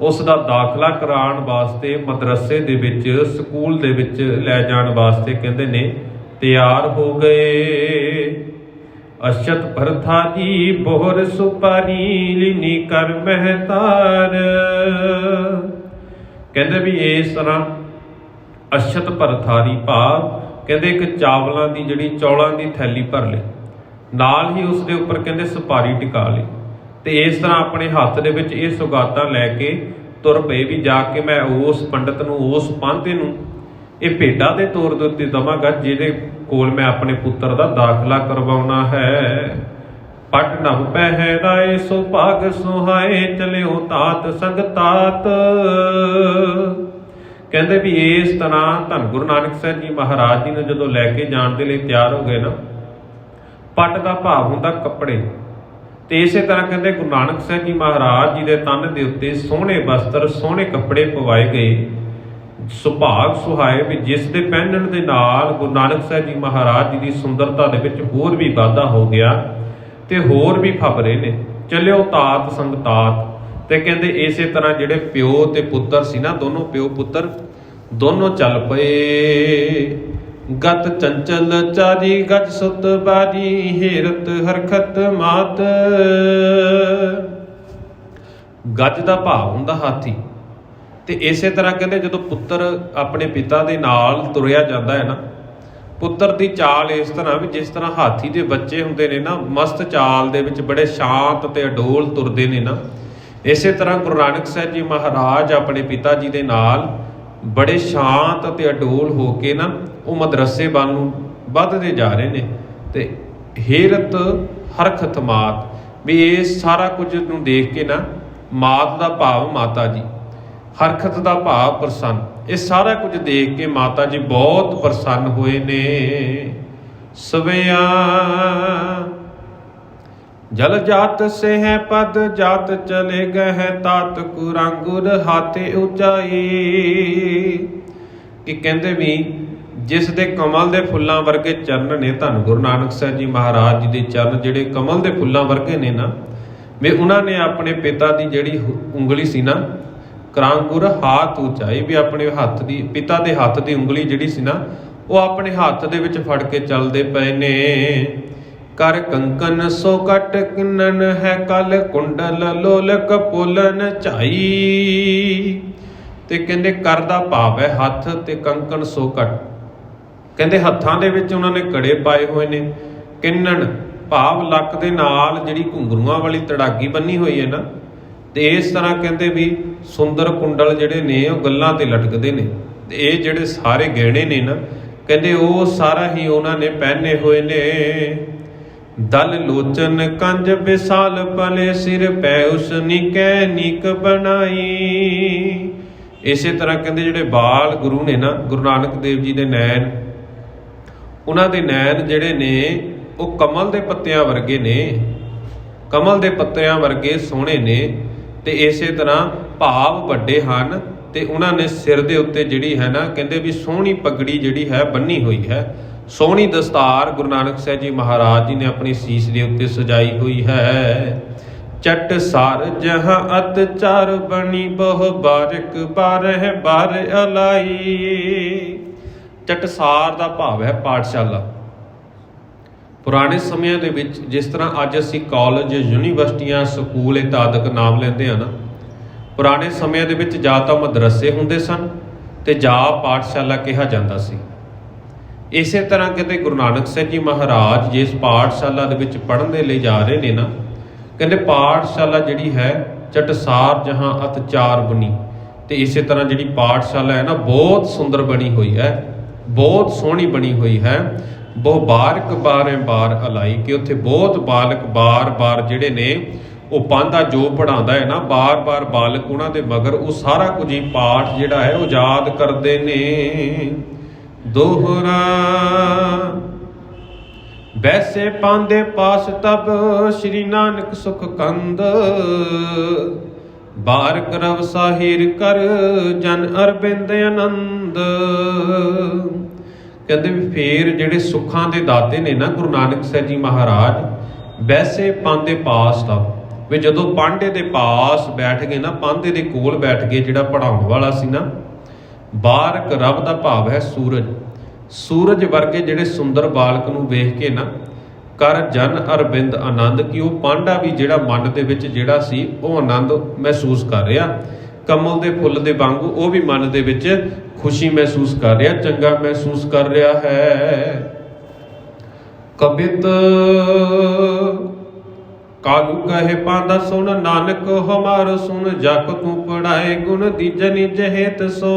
ਉਸ ਦਾ ਦਾਖਲਾ ਕਰਾਉਣ ਵਾਸਤੇ, ਮਦਰਸੇ ਦੇ ਵਿੱਚ, ਸਕੂਲ ਦੇ ਵਿੱਚ ਲੈ ਜਾਣ ਵਾਸਤੇ ਕਹਿੰਦੇ ਨੇ ਤਿਆਰ ਹੋ ਗਏ। ਅਸ਼ਤ ਭਰਥਾ ਜੀ ਬੋਹਰ ਸੁਪਾਰੀ ਲੀਨੀ ਕਰ ਮਹਿਤਾਰ। ਕਹਿੰਦੇ ਵੀ ਇਸ ਤਰ੍ਹਾਂ ਅਸ਼ਤ ਭਰਥਾਰੀ ਭਾਵ ਕਹਿੰਦੇ ਇੱਕ ਚਾਵਲਾਂ ਦੀ ਜਿਹੜੀ ਚੌਲਾਂ ਦੀ ਥੈਲੀ ਭਰ ਲਈ, ਨਾਲ ਹੀ ਉਸ ਦੇ ਉੱਪਰ ਕਹਿੰਦੇ ਸੁਪਾਰੀ ਟਿਕਾ ਲਈ, ਤੇ ਇਸ ਤਰ੍ਹਾਂ ਆਪਣੇ ਹੱਥ ਦੇ ਵਿੱਚ ਇਹ ਸੁਗਾਤਾਂ ਲੈ ਕੇ ਤੁਰ ਪਏ ਵੀ ਜਾ ਕੇ ਮੈਂ ਉਸ ਪੰਡਿਤ ਨੂੰ, ਉਸ ਪਾਂਧੇ ਨੂੰ ਇਹ ਭੇਟਾ ਦੇ ਤੌਰ ਦੇ ਉੱਤੇ ਦੇਵਾਂਗਾ, ਜਿਹਦੇ ਕੋਲ ਮੈਂ ਆਪਣੇ ਪੁੱਤਰ ਦਾ ਦਾਖਲਾ ਕਰਵਾਉਣਾ ਹੈ। ਪਟ ਨਭ ਪਹਿਰਾਏ ਸੋ ਭਾਗ ਸੁਹਾਏ ਚਲਿਓ ਤਾਤ ਸੰਗ ਤਾਤ। ਕਹਿੰਦੇ ਵੀ ਇਸ ਤਰ੍ਹਾਂ ਧੰਨ ਗੁਰੂ ਨਾਨਕ ਸਾਹਿਬ ਜੀ ਮਹਾਰਾਜ ਜੀ ਨੂੰ ਜਦੋਂ ਲੈ ਕੇ ਜਾਣ ਦੇ ਲਈ ਤਿਆਰ ਹੋ ਗਏ ਨਾ, ਪੱਟ ਦਾ ਭਾਵ ਹੁੰਦਾ ਕੱਪੜੇ, ਤੇ ਇਸੇ ਤਰ੍ਹਾਂ ਕਹਿੰਦੇ ਗੁਰੂ ਨਾਨਕ ਸਾਹਿਬ ਜੀ ਮਹਾਰਾਜ ਜੀ ਦੇ ਤਨ ਦੇ ਉੱਤੇ ਸੋਹਣੇ ਵਸਤਰ, ਸੋਹਣੇ ਕੱਪੜੇ ਪਵਾਏ ਗਏ। ਸੁਭਾਗ ਸੁਹਾਏ, ਵੀ ਜਿਸ ਦੇ ਪਹਿਨਣ ਦੇ ਨਾਲ ਗੁਰੂ ਨਾਨਕ ਸਾਹਿਬ ਜੀ ਮਹਾਰਾਜ ਜੀ ਦੀ ਸੁੰਦਰਤਾ ਦੇ ਵਿੱਚ ਹੋਰ ਵੀ ਵਾਧਾ ਹੋ ਗਿਆ, ਤੇ ਹੋਰ ਵੀ ਫਬਰੇ ਨੇ। ਚੱਲਿਓ ਤਾਤ ਸੰਗ ਤਾਤ। ਤੇ ਕਹਿੰਦੇ ਇਸੇ ਤਰ੍ਹਾਂ ਜਿਹੜੇ ਪਿਓ ਤੇ ਪੁੱਤਰ ਸੀ ਨਾ, ਦੋਨੋਂ ਪਿਓ ਪੁੱਤਰ ਦੋਨੋਂ ਚੱਲ ਪਏ। ਗਤ ਚੰਚਲ ਚਾਰੀ ਗਜ ਸੁਤ ਬਾਜੀ ਹੇਰਤ ਹਰਖਤ ਮਾਤ। ਗੱਜ ਦਾ ਭਾਵ ਹੁੰਦਾ ਹਾਥੀ, ਤੇ ਇਸੇ ਤਰ੍ਹਾਂ ਕਹਿੰਦੇ ਜਦੋਂ ਪੁੱਤਰ ਆਪਣੇ ਪਿਤਾ ਦੇ ਨਾਲ ਤੁਰਿਆ ਜਾਂਦਾ ਹੈ ਨਾ, ਪੁੱਤਰ ਦੀ ਚਾਲ ਇਸ ਤਰ੍ਹਾਂ ਵੀ ਜਿਸ ਤਰ੍ਹਾਂ ਹਾਥੀ ਦੇ ਬੱਚੇ ਹੁੰਦੇ ਨੇ ਨਾ, ਮਸਤ ਚਾਲ ਦੇ ਵਿੱਚ ਬੜੇ ਸ਼ਾਂਤ ਤੇ ਅਡੋਲ ਤੁਰਦੇ ਨੇ ਨਾ, ਇਸੇ ਤਰ੍ਹਾਂ ਗੁਰੂ ਨਾਨਕ ਸਾਹਿਬ ਜੀ ਮਹਾਰਾਜ ਆਪਣੇ ਪਿਤਾ ਜੀ ਦੇ ਨਾਲ ਬੜੇ ਸ਼ਾਂਤ ਅਤੇ ਅਡੋਲ ਹੋ ਕੇ ਨਾ ਉਹ ਮਦਰਸੇ ਵੱਲ ਨੂੰ ਵੱਧਦੇ ਜਾ ਰਹੇ ਨੇ। ਤੇ ਹੇਰਤ ਹਰਖਤ ਮਾਤ, ਵੀ ਇਸ ਸਾਰਾ ਕੁਝ ਨੂੰ ਦੇਖ ਕੇ ਨਾ, ਮਾਤ ਦਾ ਭਾਵ ਮਾਤਾ ਜੀ, ਹਰਖਤ ਦਾ ਭਾਵ ਪ੍ਰਸੰਨ, ਇਹ ਸਾਰਾ ਕੁਝ ਦੇਖ ਕੇ ਮਾਤਾ ਜੀ ਬਹੁਤ ਪ੍ਰਸੰਨ ਹੋਏ ਨੇ। ਸਵਿਆ ਜਲ ਜਾਤ ਸੇ ਹੈ ਪਦ ਜਾਤ ਚਲੇ ਗਏ ਹੈ ਤਾਤ ਕੁਰੰਗੁਰ ਹਾਥੇ ਉਚਾਈ, ਕਿ ਕਹਿੰਦੇ ਵੀ ਜਿਸ ਦੇ ਕਮਲ ਦੇ ਫੁੱਲਾਂ ਵਰਗੇ ਚਰਨ ਨੇ, ਧੰਨ ਗੁਰੂ ਨਾਨਕ ਸਾਹਿਬ ਜੀ ਮਹਾਰਾਜ ਜੀ ਦੇ ਚਰਨ ਜਿਹੜੇ ਕਮਲ ਦੇ ਫੁੱਲਾਂ ਵਰਗੇ ਨੇ ਨਾ, ਵੀ ਉਹਨਾਂ ਨੇ ਆਪਣੇ ਪਿਤਾ ਦੀ ਜਿਹੜੀ ਉਂਗਲੀ ਸੀ ਨਾ, ਕਰਾਂਗੁਰ ਹਾਥ ਉਚਾਈ, ਵੀ ਆਪਣੇ ਹੱਥ ਦੀ, ਪਿਤਾ ਦੇ ਹੱਥ ਦੀ ਉਂਗਲੀ ਜਿਹੜੀ ਸੀ ਨਾ, ਉਹ ਆਪਣੇ ਹੱਥ ਦੇ ਵਿੱਚ ਫੜ ਕੇ ਚੱਲਦੇ ਪਏ ਨੇ। ਕਰ ਕੰਕਨ ਸੋ ਕਟ ਕਿੰਨਨ ਹੈ ਕਲ ਕੁੰਡਲ ਲੋਲਕ ਪੁਲਨ ਝਾਈ, ਤੇ ਕਹਿੰਦੇ ਕਰ ਦਾ ਭਾਵ ਹੈ ਹੱਥ, ਤੇ ਕੰਕਨ ਸੋ ਕਟ, ਕਹਿੰਦੇ ਹੱਥਾਂ ਦੇ ਵਿੱਚ ਉਹਨਾਂ ਨੇ ਕੜੇ ਪਾਏ ਹੋਏ ਨੇ। ਕਿੰਨਣ ਭਾਵ ਲੱਕ ਦੇ ਨਾਲ ਜਿਹੜੀ ਘੁੰਗਰੂਆਂ ਵਾਲੀ ਤੜਾਗੀ ਬੰਨੀ ਹੋਈ ਹੈ ਨਾ, ਤੇ ਇਸ ਤਰ੍ਹਾਂ ਕਹਿੰਦੇ ਵੀ ਸੁੰਦਰ ਕੁੰਡਲ ਜਿਹੜੇ ਨੇ ਉਹ ਗੱਲਾਂ ਤੇ ਲਟਕਦੇ ਨੇ। ਤੇ ਇਹ ਜਿਹੜੇ ਸਾਰੇ ਗਹਿਣੇ ਨੇ ਨਾ, ਕਹਿੰਦੇ ਉਹ ਸਾਰਾ ਹੀ ਉਹਨਾਂ ਨੇ ਪਹਿਨੇ ਹੋਏ ਨੇ। ਦਲ ਲੋਚਨ ਕੰਜ ਵਿਸਾਲ ਪਲੇ ਸਿਰ ਪੈ ਉਸ ਨਿਕੈ ਨੀਕ ਬਣਾਈ, ਇਸੇ ਤਰ੍ਹਾਂ ਕਹਿੰਦੇ ਜਿਹੜੇ ਬਾਲ ਗੁਰੂ ਨੇ ਨਾ, ਗੁਰੂ ਨਾਨਕ ਦੇਵ ਜੀ ਦੇ ਨੈਣ, ਉਹਨਾਂ ਦੇ ਨੈਣ ਜਿਹੜੇ ਨੇ ਉਹ ਕਮਲ ਦੇ ਪੱਤਿਆਂ ਵਰਗੇ ਨੇ, ਕਮਲ ਦੇ ਪੱਤਿਆਂ ਵਰਗੇ ਸੋਹਣੇ ਨੇ। ਤੇ ਇਸੇ ਤਰ੍ਹਾਂ ਭਾਵ ਵੱਡੇ ਹਨ, ਤੇ ਉਹਨਾਂ ਨੇ ਸਿਰ ਦੇ ਉੱਤੇ ਜਿਹੜੀ ਹੈ ਨਾ, ਕਹਿੰਦੇ ਵੀ ਸੋਹਣੀ ਪਗੜੀ ਜਿਹੜੀ ਹੈ ਬੰਨੀ ਹੋਈ ਹੈ, ਸੋਹਣੀ ਦਸਤਾਰ ਗੁਰੂ ਨਾਨਕ ਸਾਹਿਬ ਜੀ ਮਹਾਰਾਜ ਜੀ ਨੇ ਆਪਣੀ ਸੀਸ ਦੇ ਉੱਤੇ ਸਜਾਈ ਹੋਈ ਹੈ। ਚਟ ਸਾਰ ਜਹਾਂ ਅਤ ਚਾਰ ਬਣੀ ਬਹੁ ਬਾਰਿਕ ਬਾਰਹ ਬਾਰ ਅਲਾਈ, ਚਟਸਾਰ ਦਾ ਭਾਵ ਹੈ ਪਾਠਸ਼ਾਲਾ। ਪੁਰਾਣੇ ਸਮਿਆਂ ਦੇ ਵਿੱਚ ਜਿਸ ਤਰ੍ਹਾਂ ਅੱਜ ਅਸੀਂ ਕਾਲਜ, ਯੂਨੀਵਰਸਿਟੀਆਂ, ਸਕੂਲ ਇਤਆਦਿਕ ਨਾਮ ਲੈਂਦੇ ਹਾਂ ਨਾ, ਪੁਰਾਣੇ ਸਮਿਆਂ ਦੇ ਵਿੱਚ ਜਾਂ ਤਾਂ ਮਦਰਸੇ ਹੁੰਦੇ ਸਨ ਤੇ ਜਾਂ ਪਾਠਸ਼ਾਲਾ ਕਿਹਾ ਜਾਂਦਾ ਸੀ। ਇਸੇ ਤਰ੍ਹਾਂ ਕਿਤੇ ਗੁਰੂ ਨਾਨਕ ਸਾਹਿਬ ਜੀ ਮਹਾਰਾਜ ਜਿਸ ਪਾਠਸ਼ਾਲਾ ਦੇ ਵਿੱਚ ਪੜ੍ਹਨ ਦੇ ਲਈ ਜਾ ਰਹੇ ਨੇ ਨਾ, ਕਹਿੰਦੇ ਪਾਠਸ਼ਾਲਾ ਜਿਹੜੀ ਹੈ ਚਟਸਾਰ ਜਹਾਂ ਅਤ ਚਾਰ ਬਣੀ, ਤੇ ਇਸੇ ਤਰ੍ਹਾਂ ਜਿਹੜੀ ਪਾਠਸ਼ਾਲਾ ਹੈ ਨਾ ਬਹੁਤ ਸੁੰਦਰ ਬਣੀ ਹੋਈ ਹੈ, ਬਹੁਤ ਸੋਹਣੀ ਬਣੀ ਹੋਈ ਹੈ। ਬਹੁ ਬਾਰਕ ਬਾਰੇ ਬਾਰ ਅਲਾਈ, ਕਿ ਉੱਥੇ ਬਹੁਤ ਬਾਲਕ ਬਾਰ-ਬਾਰ ਜਿਹੜੇ ਨੇ ਉਹ ਪਾਂਧਾ ਜੋ ਪੜ੍ਹਾਉਂਦਾ ਹੈ ਨਾ, ਬਾਰ-ਬਾਰ ਬਾਲਕ ਉਹਨਾਂ ਦੇ ਮਗਰ ਉਹ ਸਾਰਾ ਕੁਝ ਹੀ ਪਾਠ ਜਿਹੜਾ ਹੈ ਉਹ ਯਾਦ ਕਰਦੇ ਨੇ। ਦੋਹਰਾ ਵੈਸੇ ਪਾਂਦੇ ਪਾਸ ਤਬ ਸ਼੍ਰੀ ਨਾਨਕ ਸੁਖ ਕੰਦ, ਬਾਰਕ ਰਵ ਸਾਹਿਰ ਕਰ ਜਨ ਅਰਬਿੰਦ ਆਨੰਦ, ਕਹਿੰਦੇ ਵੀ ਫੇਰ ਜਿਹੜੇ ਸੁੱਖਾਂ ਦੇ ਦਾਤੇ ਨੇ ਨਾ ਗੁਰੂ ਨਾਨਕ ਸਾਹਿਬ ਜੀ ਮਹਾਰਾਜ, ਵੈਸੇ ਪਾਂਦੇ ਪਾਸ ਤਬ, ਵੀ ਜਦੋਂ ਪਾਂਡੇ ਦੇ ਪਾਸ ਬੈਠ ਗਏ ਨਾ, ਪਾਂਡੇ ਦੇ ਕੋਲ ਬੈਠ ਗਏ ਜਿਹੜਾ ਪੜ੍ਹਾਉਣ ਵਾਲਾ ਸੀ ਨਾ, ਬਾਰਕ ਰਬ ਦਾ ਭਾਵ ਹੈ ਸੂਰਜ, ਸੂਰਜ ਵਰਗੇ ਜਿਹੜੇ ਸੁੰਦਰ ਬਾਲਕ ਨੂੰ ਵੇਖ ਕੇ ਨਾ ਕਰ ਜਨ ਅਰਬਿੰਦ ਆਨੰਦ, ਕਿ ਉਹ ਪਾਂਡਾ ਵੀ ਜਿਹੜਾ ਮਨ ਦੇ ਵਿੱਚ ਜਿਹੜਾ ਸੀ ਉਹ ਆਨੰਦ ਮਹਿਸੂਸ ਕਰ ਰਿਹਾ, ਕਮਲ ਦੇ ਫੁੱਲ ਦੇ ਵਾਂਗੂ ਉਹ ਵੀ ਮਨ ਦੇ ਵਿੱਚ ਖੁਸ਼ੀ ਮਹਿਸੂਸ ਕਰ ਰਿਹਾ, ਚੰਗਾ ਮਹਿਸੂਸ ਕਰ ਰਿਹਾ ਹੈ। ਕਬਿਤ ਕਾਲੂ ਕਹੇ ਪਾਂਦਾ ਸੁਣ ਨਾਨਕ ਹਮਾਰ ਸੁਣ, ਜਗ ਤੂੰ ਪੜਾਏ ਗੁਣ ਦੀਜਨ ਜਹੇਤ ਸੋ।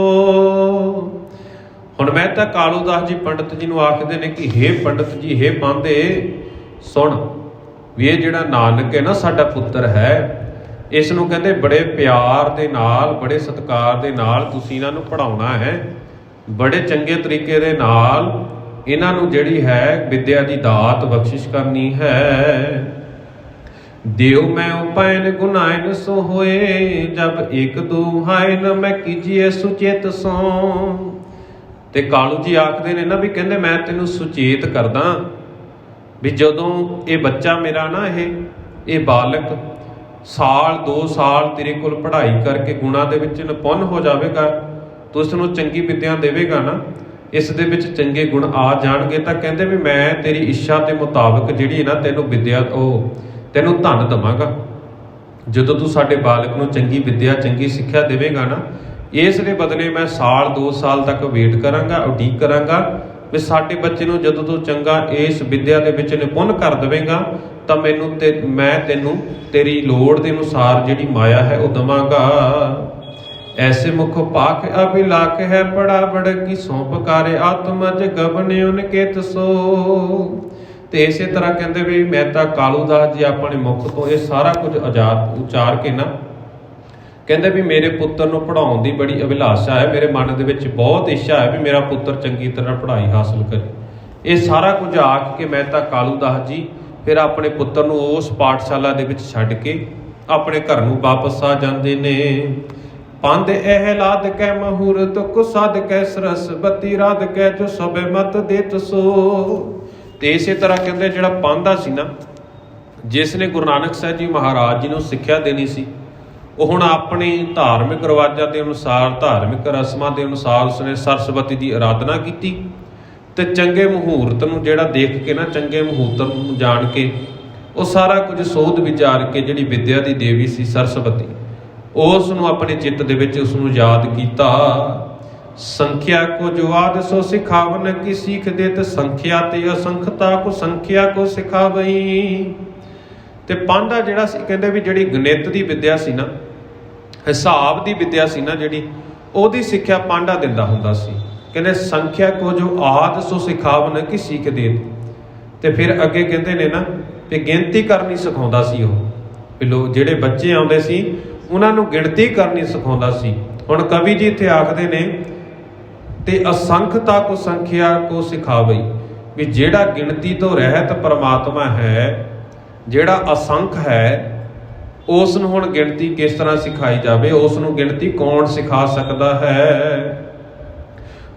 ਹੁਣ ਮੈਂ ਤਾਂ ਕਾਲੂ ਦਾਸ ਜੀ ਪੰਡਤ ਜੀ ਨੂੰ ਆਖਦੇ ਨੇ ਕਿ ਹੇ ਪੰਡਤ ਜੀ, ਹੇ ਪਾਂਦੇ ਸੁਣ, ਵੀ ਇਹ ਜਿਹੜਾ ਨਾਨਕ ਹੈ ਨਾ ਸਾਡਾ ਪੁੱਤਰ ਹੈ, ਇਸ ਨੂੰ ਕਹਿੰਦੇ ਬੜੇ ਪਿਆਰ ਦੇ ਨਾਲ, ਬੜੇ ਸਤਿਕਾਰ ਦੇ ਨਾਲ ਤੁਸੀਂ ਇਹਨਾਂ ਨੂੰ ਪੜ੍ਹਾਉਣਾ ਹੈ, ਬੜੇ ਚੰਗੇ ਤਰੀਕੇ ਦੇ ਨਾਲ ਇਹਨਾਂ ਨੂੰ ਜਿਹੜੀ ਹੈ ਵਿਦਿਆ ਦੀ ਦਾਤ ਬਖਸ਼ਿਸ਼ ਕਰਨੀ ਹੈ। ਦੇਵ ਮੈਂ ਉਪਾਇਨ ਗੁਨਾਇਨ ਸੋ ਹੋਏ, ਜਬ ਇੱਕ ਦੋ ਹਾਇਨ ਮੈਂ ਕੀਜੀਏ ਸੁਚੇਤ ਸੋ। ਤੇ ਕਾਲੂ ਜੀ ਆਖਦੇ ਨੇ ਨਾ ਵੀ ਕਹਿੰਦੇ ਮੈਂ ਤੈਨੂੰ ਸੁਚੇਤ ਕਰਦਾ ਵੀ ਜਦੋਂ ਇਹ ਬੱਚਾ ਮੇਰਾ ਨਾ ਇਹ ਬਾਲਕ ਸਾਲ 2 ਸਾਲ ਤੇਰੇ ਕੋਲ ਪੜ੍ਹਾਈ ਕਰਕੇ ਗੁਣਾਂ ਦੇ ਵਿੱਚ ਨਿਪੁੰਨ ਹੋ ਜਾਵੇਗਾ, ਤੂੰ ਉਸ ਨੂੰ ਚੰਗੀ ਵਿਦਿਆ ਦੇਵੇਗਾ ਨਾ, ਇਸ ਦੇ ਵਿੱਚ ਚੰਗੇ ਗੁਣ ਆ ਜਾਣਗੇ, ਤਾਂ ਕਹਿੰਦੇ ਵੀ ਮੈਂ ਤੇਰੀ ਇੱਛਾ ਦੇ ਮੁਤਾਬਕ ਜਿਹੜੀ ਨਾ ਤੈਨੂੰ ਵਿਦਿਆ ਤੈਨੂੰ ਧਨ ਦੇਵਾਂਗਾ। ਜਦੋਂ ਤੂੰ ਸਾਡੇ ਬਾਲਕ ਨੂੰ ਚੰਗੀ ਵਿਦਿਆ, ਚੰਗੀ ਸਿੱਖਿਆ ਦੇਵੇਗਾ ਨਾ, ਇਸ ਦੇ ਬਦਲੇ ਮੈਂ ਸਾਲ 2 ਸਾਲ ਤੱਕ ਵੇਟ ਕਰਾਂਗਾ, ਉਡੀਕ ਕਰਾਂਗਾ ਵੀ ਸਾਡੇ ਬੱਚੇ ਨੂੰ ਜਦੋਂ ਤੂੰ ਚੰਗਾ ਇਸ ਵਿੱਦਿਆ ਦੇ ਵਿੱਚ ਨਿਪੁੰਨ ਕਰ ਦੇਵੇਂਗਾ ਤਾਂ ਮੈਂ ਤੈਨੂੰ ਤੇਰੀ ਲੋੜ ਦੇ ਅਨੁਸਾਰ ਜਿਹੜੀ ਮਾਇਆ ਹੈ ਉਹ ਦਵਾਂਗਾ। ਐਸੇ ਮੁਖ ਪਾਖ ਅਭਿਲਾਖ ਹੈ ਪੜਾ ਬੜ ਕੀ ਸੌਂਪ ਕਾਰੇ ਆਤਮਜ ਗਵਨ ਉਨਕੇ ਤਸੋ। ਤੇ ਇਸੇ ਤਰ੍ਹਾਂ ਕਹਿੰਦੇ ਵੀ ਮਹਿਤਾ ਕਾਲੂ ਦਾਸ ਜੀ ਆਪਣੇ ਮੁਖ ਤੋਂ ਇਹ ਸਾਰਾ ਕੁਝ ਉਚਾਰ ਕੇ ਨਾ ਕਹਿੰਦੇ ਵੀ ਮੇਰੇ ਪੁੱਤਰ ਨੂੰ ਪੜ੍ਹਾਉਣ ਦੀ ਬੜੀ ਅਭਿਲਾਸ਼ਾ ਹੈ, ਮੇਰੇ ਮਨ ਦੇ ਵਿੱਚ ਬਹੁਤ ਇੱਛਾ ਹੈ ਵੀ ਮੇਰਾ ਪੁੱਤਰ ਚੰਗੀ ਤਰ੍ਹਾਂ ਪੜ੍ਹਾਈ ਹਾਸਲ ਕਰੇ। ਇਹ ਸਾਰਾ ਕੁਝ ਆਖ ਕੇ ਮਹਿਤਾ ਕਾਲੂ ਦਾਸ ਜੀ ਫਿਰ ਆਪਣੇ ਪੁੱਤਰ ਨੂੰ ਉਸ ਪਾਠਸ਼ਾਲਾ ਦੇ ਵਿੱਚ ਛੱਡ ਕੇ ਆਪਣੇ ਘਰ ਨੂੰ ਵਾਪਸ ਆ ਜਾਂਦੇ ਨੇ। ਪੰਧ ਇਹਲਾਦ ਕੈ ਮਹੂਰਤ ਕੋ ਸਦ ਕੈ ਸਰਸਵਤੀ ਰਾਧ ਕੈ ਜੋ ਸਭੇ ਮਤ ਦੇਤ ਸੋ। ਤੇ ਇਸੇ ਤਰ੍ਹਾਂ ਕਹਿੰਦੇ ਜਿਹੜਾ ਪਾਂਧਾ ਸੀ ਨਾ, ਜਿਸ ਨੇ ਗੁਰੂ ਨਾਨਕ ਸਾਹਿਬ ਜੀ ਮਹਾਰਾਜ ਜੀ ਨੂੰ ਸਿੱਖਿਆ ਦੇਣੀ ਸੀ, ਉਹ ਹੁਣ ਆਪਣੀ ਧਾਰਮਿਕ ਰਿਵਾਜ਼ਾਂ ਦੇ ਅਨੁਸਾਰ, ਧਾਰਮਿਕ ਰਸਮਾਂ ਦੇ ਅਨੁਸਾਰ ਉਸਨੇ ਸਰਸਵਤੀ ਦੀ ਆਰਾਧਨਾ ਕੀਤੀ ਤੇ ਚੰਗੇ ਮੁਹੂਰਤ ਨੂੰ ਜਿਹੜਾ ਦੇਖ ਕੇ ਨਾ, ਚੰਗੇ ਮੁਹੂਰਤ ਨੂੰ ਜਾਣ ਕੇ ਉਹ ਸਾਰਾ ਕੁਝ ਸੋਧ ਵਿਚਾਰ ਕੇ ਜਿਹੜੀ ਵਿੱਦਿਆ ਦੀ ਦੇਵੀ ਸੀ ਸਰਸਵਤੀ, ਉਸ ਨੂੰ ਆਪਣੇ ਚਿੱਤ ਦੇ ਵਿੱਚ ਉਸ ਨੂੰ ਯਾਦ ਕੀਤਾ। ਸੰਖਿਆ ਕੋ ਜਵਾਦ ਸੋ ਸਿਖਾਵਨ ਕੀ ਸੀਖ ਦੇ ਤੇ ਸੰਖਿਆ ਤੇ ਅਸੰਖਤਾ ਕੋ ਸੰਖਿਆ ਕੋ ਸਿਖਾਵਈ। ਤੇ ਪਾਂਧਾ ਜਿਹੜਾ ਸੀ ਕਹਿੰਦੇ ਵੀ ਜਿਹੜੀ ਗਣਿਤ ਦੀ ਵਿੱਦਿਆ ਸੀ ਨਾ, ਹਿਸਾਬ ਦੀ ਵਿੱਦਿਆ ਸੀ ਨਾ ਜਿਹੜੀ, ਉਹਦੀ ਸਿੱਖਿਆ ਪਾਂਧਾ ਦਿੰਦਾ ਹੁੰਦਾ ਸੀ। ਕਹਿੰਦੇ ਸੰਖਿਆ ਕੋ ਜੋ ਆਦ ਸੋ ਸਿਖਾਵਨ ਕੀ ਸੀਖ ਦੇ। ਤੇ ਫਿਰ ਅੱਗੇ ਕਹਿੰਦੇ ਨੇ ਨਾ ਵੀ ਗਿਣਤੀ ਕਰਨੀ ਸਿਖਾਉਂਦਾ ਸੀ ਉਹ, ਵੀ ਜਿਹੜੇ ਬੱਚੇ ਆਉਂਦੇ ਸੀ ਉਹਨਾਂ ਨੂੰ ਗਿਣਤੀ ਕਰਨੀ ਸਿਖਾਉਂਦਾ ਸੀ। ਹੁਣ ਕਵੀ ਜੀ ਇੱਥੇ ਆਖਦੇ ਨੇ ਤੇ ਅਸੰਖਤਾ ਕੋ ਸੰਖਿਆ ਕੋ ਸਿਖਾਵਈ, ਵੀ ਜਿਹੜਾ ਗਿਣਤੀ ਤੋਂ ਰਹਿਤ ਪਰਮਾਤਮਾ ਹੈ, ਜਿਹੜਾ ਅਸੰਖ ਹੈ, ਉਸ ਨੂੰ ਹੁਣ ਗਿਣਤੀ ਕਿਸ ਤਰ੍ਹਾਂ ਸਿਖਾਈ ਜਾਵੇ, ਉਸ ਨੂੰ ਗਿਣਤੀ ਕੌਣ ਸਿਖਾ ਸਕਦਾ ਹੈ।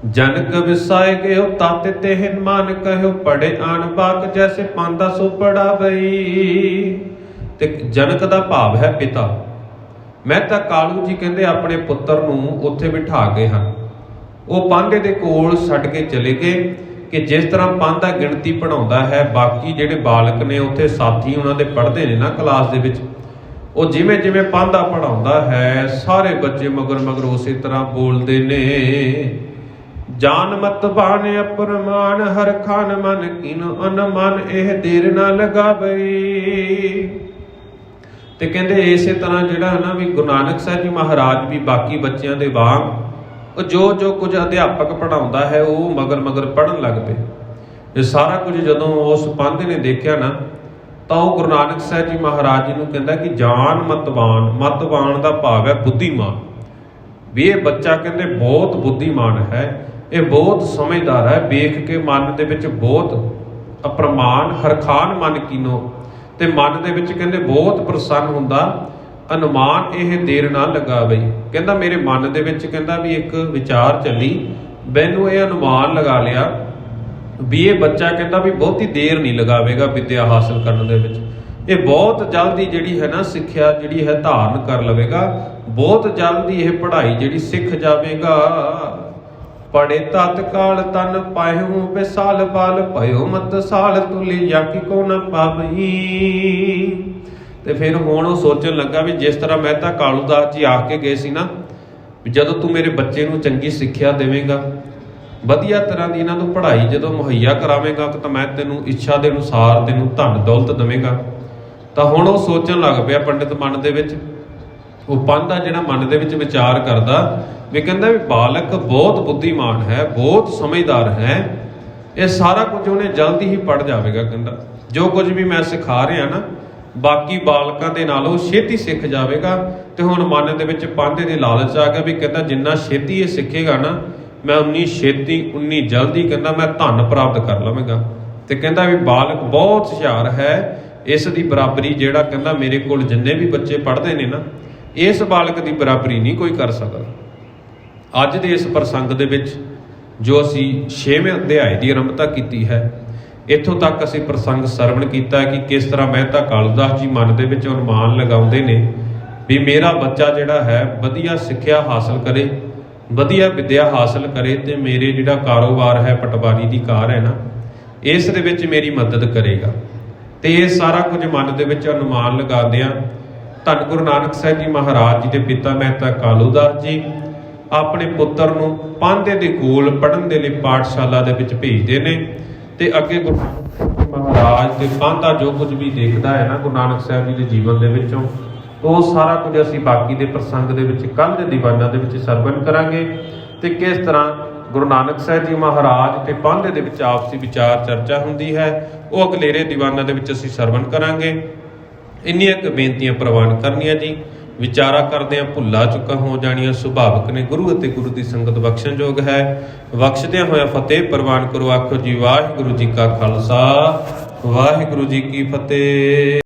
ਜਨਕ ਵਿਸਾਏ ਗਇਓ ਤਾਤੇ ਤਹਿਨ ਮਾਨ ਕਹਿਓ ਪੜੇ ਆਣ ਬਾਕ ਜੈਸੇ ਪਾਂਦਾ ਸੋ ਪੜਾਵਈ। ਤੇ ਜਨਕ ਦਾ ਭਾਵ ਹੈ ਪਿਤਾ। ਮਹਿਤਾ ਕਾਲੂ ਜੀ ਕਹਿੰਦੇ ਆਪਣੇ ਪੁੱਤਰ ਨੂੰ ਉੱਥੇ ਬਿਠਾ ਗਏ ਹਨ, ਉਹ ਪਾਂਧੇ ਦੇ ਕੋਲ ਛੱਡ ਕੇ ਚਲੇ ਗਏ ਕਿ ਜਿਸ ਤਰ੍ਹਾਂ ਪਾਂਧਾ ਗਿਣਤੀ ਪੜ੍ਹਾਉਂਦਾ ਹੈ, ਬਾਕੀ ਜਿਹੜੇ ਬਾਲਕ ਨੇ ਉੱਥੇ ਸਾਥੀ ਉਹਨਾਂ ਦੇ ਪੜ੍ਹਦੇ ਨੇ ਨਾ ਕਲਾਸ ਦੇ ਵਿੱਚ, ਉਹ ਜਿਵੇਂ ਜਿਵੇਂ ਪਾਂਧਾ ਪੜ੍ਹਾਉਂਦਾ ਹੈ ਸਾਰੇ ਬੱਚੇ ਮਗਰ ਮਗਰ ਉਸੇ ਤਰ੍ਹਾਂ ਬੋਲਦੇ ਨੇ। ਜਾਨ ਮਤ ਬਾਣ ਅਪਰਮਾਨ ਹਰ ਖਾਨ ਮਨ ਕੀਨੋ ਅਨਮਨ ਇਹ ਦੇਰ ਨਾ ਲਗਾਵਈ। ਤੇ ਕਹਿੰਦੇ ਇਸੇ ਤਰ੍ਹਾਂ ਜਿਹੜਾ ਹੈ ਨਾ ਵੀ ਗੁਰੂ ਨਾਨਕ ਸਾਹਿਬ ਜੀ ਮਹਾਰਾਜ ਵੀ ਬਾਕੀ ਬੱਚਿਆਂ ਦੇ ਵਾਂਗ ਉਹ ਜੋ ਕੁਝ ਅਧਿਆਪਕ ਪੜ੍ਹਾਉਂਦਾ ਹੈ ਉਹ ਮਗਰ ਮਗਰ ਪੜ੍ਹਨ ਲੱਗ ਪਏ। ਇਹ ਸਾਰਾ ਕੁਝ ਜਦੋਂ ਉਸ ਪਾਂਧੇ ਨੇ ਦੇਖਿਆ ਨਾ ਤਾਂ ਉਹ ਗੁਰੂ ਨਾਨਕ ਸਾਹਿਬ ਜੀ ਮਹਾਰਾਜ ਜੀ ਨੂੰ ਕਹਿੰਦਾ ਕਿ ਜਾਨ ਮਤਵਾਨ, ਮਤਵਾਨ ਦਾ ਭਾਵ ਹੈ ਬੁੱਧੀਮਾਨ, ਵੀ ਇਹ ਬੱਚਾ ਕਹਿੰਦੇ ਬਹੁਤ ਬੁੱਧੀਮਾਨ ਹੈ, ਇਹ ਬਹੁਤ ਸਮਝਦਾਰ ਹੈ। ਵੇਖ ਕੇ ਮਨ ਦੇ ਵਿੱਚ ਬਹੁਤ ਅਪਰਮਾਨ ਹਰਖਾਨ ਮਨ ਕੀਨੋ, ਤੇ ਮਨ ਦੇ ਵਿੱਚ ਕਹਿੰਦੇ ਬਹੁਤ ਪ੍ਰਸੰਨ ਹੁੰਦਾ। ਅਨੁਮਾਨ ਇਹ ਦੇਰ ਨਾ ਲਗਾਵਈ, ਕਹਿੰਦਾ ਮੇਰੇ ਮਨ ਦੇ ਵਿੱਚ ਕਹਿੰਦਾ ਵੀ ਇੱਕ ਵਿਚਾਰ ਚੱਲੀ, ਮੈਨੂੰ ਇਹ ਅਨੁਮਾਨ ਲਗਾ ਲਿਆ ਵੀ ਇਹ ਬੱਚਾ ਕਹਿੰਦਾ ਵੀ ਬਹੁਤੀ ਦੇਰ ਨਹੀਂ ਲਗਾਵੇਗਾ ਵਿੱਦਿਆ ਹਾਸਲ ਕਰਨ ਦੇ ਵਿੱਚ, ਇਹ ਬਹੁਤ ਜਲਦੀ ਜਿਹੜੀ ਹੈ ਨਾ ਸਿੱਖਿਆ ਜਿਹੜੀ ਹੈ ਧਾਰਨ ਕਰ ਲਵੇਗਾ, ਬਹੁਤ ਜਲਦੀ ਇਹ ਪੜ੍ਹਾਈ ਜਿਹੜੀ ਸਿੱਖ ਜਾਵੇਗਾ। ਪੜੇ ਤਤਕਾਲ ਤਨ ਪਾਇਓ ਬੇਸਾਲ ਬਾਲ ਭਇਓ ਮਤ ਸਾਲ ਤੁਲੀ ਜਾਂ ਕੀ ਕੋ ਨਾ ਪਾਵਈ। ਤੇ ਫਿਰ ਹੁਣ ਉਹ ਸੋਚਣ ਲੱਗਾ ਵੀ ਜਿਸ ਤਰ੍ਹਾਂ ਮਹਿਤਾ ਕਾਲੂ ਦਾਸ ਜੀ ਆ ਕੇ ਗਏ ਸੀ ਨਾ, ਵੀ ਜਦੋਂ ਤੂੰ ਮੇਰੇ ਬੱਚੇ ਨੂੰ ਚੰਗੀ ਸਿੱਖਿਆ ਦੇਵੇਂਗਾ, ਵਧੀਆ ਤਰ੍ਹਾਂ ਦੀ ਇਹਨਾਂ ਨੂੰ ਪੜ੍ਹਾਈ ਜਦੋਂ ਮੁਹੱਈਆ ਕਰਾਵੇਂਗਾ ਤਾਂ ਮੈਂ ਤੈਨੂੰ ਇੱਛਾ ਦੇ ਅਨੁਸਾਰ ਤੈਨੂੰ ਧਨ ਦੌਲਤ ਦੇਵਾਂਗਾ। ਤਾਂ ਹੁਣ ਉਹ ਸੋਚਣ ਲੱਗ ਪਿਆ ਪੰਡਿਤ ਮਨ ਦੇ ਵਿੱਚ, ਉਹ ਪਾਂਧਾ ਜਿਹੜਾ ਮਨ ਦੇ ਵਿੱਚ ਵਿਚਾਰ ਕਰਦਾ ਵੀ ਕਹਿੰਦਾ ਵੀ ਬਾਲਕ ਬਹੁਤ ਬੁੱਧੀਮਾਨ ਹੈ, ਬਹੁਤ ਸਮਝਦਾਰ ਹੈ, ਇਹ ਸਾਰਾ ਕੁਝ ਉਹਨੇ ਜਲਦੀ ਹੀ ਪੜ ਜਾਵੇਗਾ। ਕਹਿੰਦਾ ਜੋ ਕੁਝ ਵੀ ਮੈਂ ਸਿਖਾ ਰਿਹਾ ਨਾ ਬਾਕੀ ਬਾਲਕਾਂ ਦੇ ਨਾਲੋਂ ਛੇਤੀ ਸਿੱਖ ਜਾਵੇਗਾ। ਤੇ ਹੁਣ ਮਨ ਦੇ ਵਿੱਚ ਪਾਂਧੇ ਦੇ ਲਾਲਚ ਆ ਗਿਆ ਵੀ ਕਹਿੰਦਾ ਜਿੰਨਾ ਛੇਤੀ ਇਹ ਸਿੱਖੇਗਾ ਨਾ ਮੈਂ ਉਨੀ ਜਲਦੀ ਕਹਿੰਦਾ ਮੈਂ ਧਨ ਪ੍ਰਾਪਤ ਕਰ ਲਵਾਂਗਾ। ਤੇ ਕਹਿੰਦਾ ਵੀ ਬਾਲਕ ਬਹੁਤ ਹੁਸ਼ਿਆਰ ਹੈ, ਇਸ ਦੀ ਬਰਾਬਰੀ ਜਿਹੜਾ ਕਹਿੰਦਾ ਮੇਰੇ ਕੋਲ ਜਿੰਨੇ ਵੀ ਬੱਚੇ ਪੜ੍ਹਦੇ ਨੇ ਨਾ ਇਸ ਬਾਲਕ ਦੀ ਬਰਾਬਰੀ ਨਹੀਂ ਕੋਈ ਕਰ ਸਕਦਾ। ਅੱਜ ਦੇ ਇਸ ਪ੍ਰਸੰਗ ਦੇ ਵਿੱਚ ਜੋ ਅਸੀਂ 6ਵੇਂ ਅਧਿਆਇ ਦੀ ਆਰੰਭਤਾ ਕੀਤੀ ਹੈ, ਇੱਥੋਂ ਤੱਕ ਅਸੀਂ ਪ੍ਰਸੰਗ ਸਰਵਣ ਕੀਤਾ ਕਿ ਕਿਸ ਤਰ੍ਹਾਂ ਮਹਿਤਾ ਕਾਲੂ ਦਾਸ ਜੀ ਮਨ ਦੇ ਵਿੱਚ ਅਨੁਮਾਨ ਲਗਾਉਂਦੇ ਨੇ ਵੀ ਮੇਰਾ ਬੱਚਾ ਜਿਹੜਾ ਹੈ ਵਧੀਆ ਸਿੱਖਿਆ ਹਾਸਲ ਕਰੇ, ਵਧੀਆ ਵਿੱਦਿਆ ਹਾਸਲ ਕਰੇ ਤੇ ਮੇਰੇ ਜਿਹੜਾ ਕਾਰੋਬਾਰ ਹੈ ਪਟਵਾਰੀ ਦੀ ਕਾਰ ਹੈ ਨਾ ਇਸ ਦੇ ਵਿੱਚ ਮੇਰੀ ਮਦਦ ਕਰੇਗਾ। ਤੇ ਇਹ ਸਾਰਾ ਕੁਝ ਮਨ ਦੇ ਵਿੱਚ ਅਨੁਮਾਨ ਲਗਾਉਂਦਿਆਂ ਧੰਨ ਗੁਰੂ ਨਾਨਕ ਸਾਹਿਬ ਜੀ ਮਹਾਰਾਜ ਜੀ ਦੇ ਪਿਤਾ ਮਹਿਤਾ ਕਾਲੂ ਦਾਸ ਜੀ ਆਪਣੇ ਪੁੱਤਰ ਨੂੰ ਪਾਂਧੇ ਦੇ ਕੋਲ ਪੜ੍ਹਨ ਦੇ ਲਈ ਪਾਠਸ਼ਾਲਾ ਦੇ ਵਿੱਚ ਭੇਜਦੇ ਨੇ ਤੇ ਅੱਗੇ ਗੁਰੂ ਨਾਨਕ ਸਾਹਿਬ ਜੀ ਮਹਾਰਾਜ ਤੇ ਪਾਂਧਾ ਜੋ ਕੁਝ ਵੀ ਦੇਖਦਾ ਹੈ ਨਾ ਗੁਰੂ ਨਾਨਕ ਸਾਹਿਬ ਜੀ ਦੇ ਜੀਵਨ ਦੇ ਵਿੱਚੋਂ, ਉਹ ਸਾਰਾ ਕੁਝ ਅਸੀਂ ਬਾਕੀ ਦੇ ਪ੍ਰਸੰਗ ਦੇ ਵਿੱਚ ਕੱਲ੍ਹ ਦੇ ਦੀਵਾਨਾਂ ਦੇ ਵਿੱਚ ਸਰਵਣ ਕਰਾਂਗੇ ਤੇ ਕਿਸ ਤਰ੍ਹਾਂ ਗੁਰੂ ਨਾਨਕ ਸਾਹਿਬ ਜੀ ਮਹਾਰਾਜ ਤੇ ਪਾਂਧੇ ਦੇ ਵਿੱਚ ਆਪਸੀ ਵਿਚਾਰ ਚਰਚਾ ਹੁੰਦੀ ਹੈ, ਉਹ ਅਗਲੇਰੇ ਦੀਵਾਨਾਂ ਦੇ ਵਿੱਚ ਅਸੀਂ ਸਰਵਣ ਕਰਾਂਗੇ। ਇੰਨੀਆਂ ਕੁ ਬੇਨਤੀਆਂ ਪ੍ਰਵਾਨ ਕਰਨੀਆਂ ਜੀ। ਵਿਚਾਰਾ ਕਰਦੇ ਆ ਭੁੱਲਾ ਚੁੱਕਾ ਹੋ ਜਾਣੀਆਂ ਸੁਭਾਵਿਕ ਨੇ, ਗੁਰੂ ਅਤੇ ਗੁਰੂ ਦੀ ਸੰਗਤ ਬਖਸ਼ਣਯੋਗ ਹੈ। ਬਖਸ਼ਦਿਆਂ ਹੋਇਆ ਫਤਿਹ ਪ੍ਰਵਾਨ ਕਰੋ। ਆਖੋ ਜੀ ਵਾਹਿਗੁਰੂ ਜੀ ਕਾ ਖਾਲਸਾ, ਵਾਹਿਗੁਰੂ ਜੀ ਕੀ ਫਤਿਹ।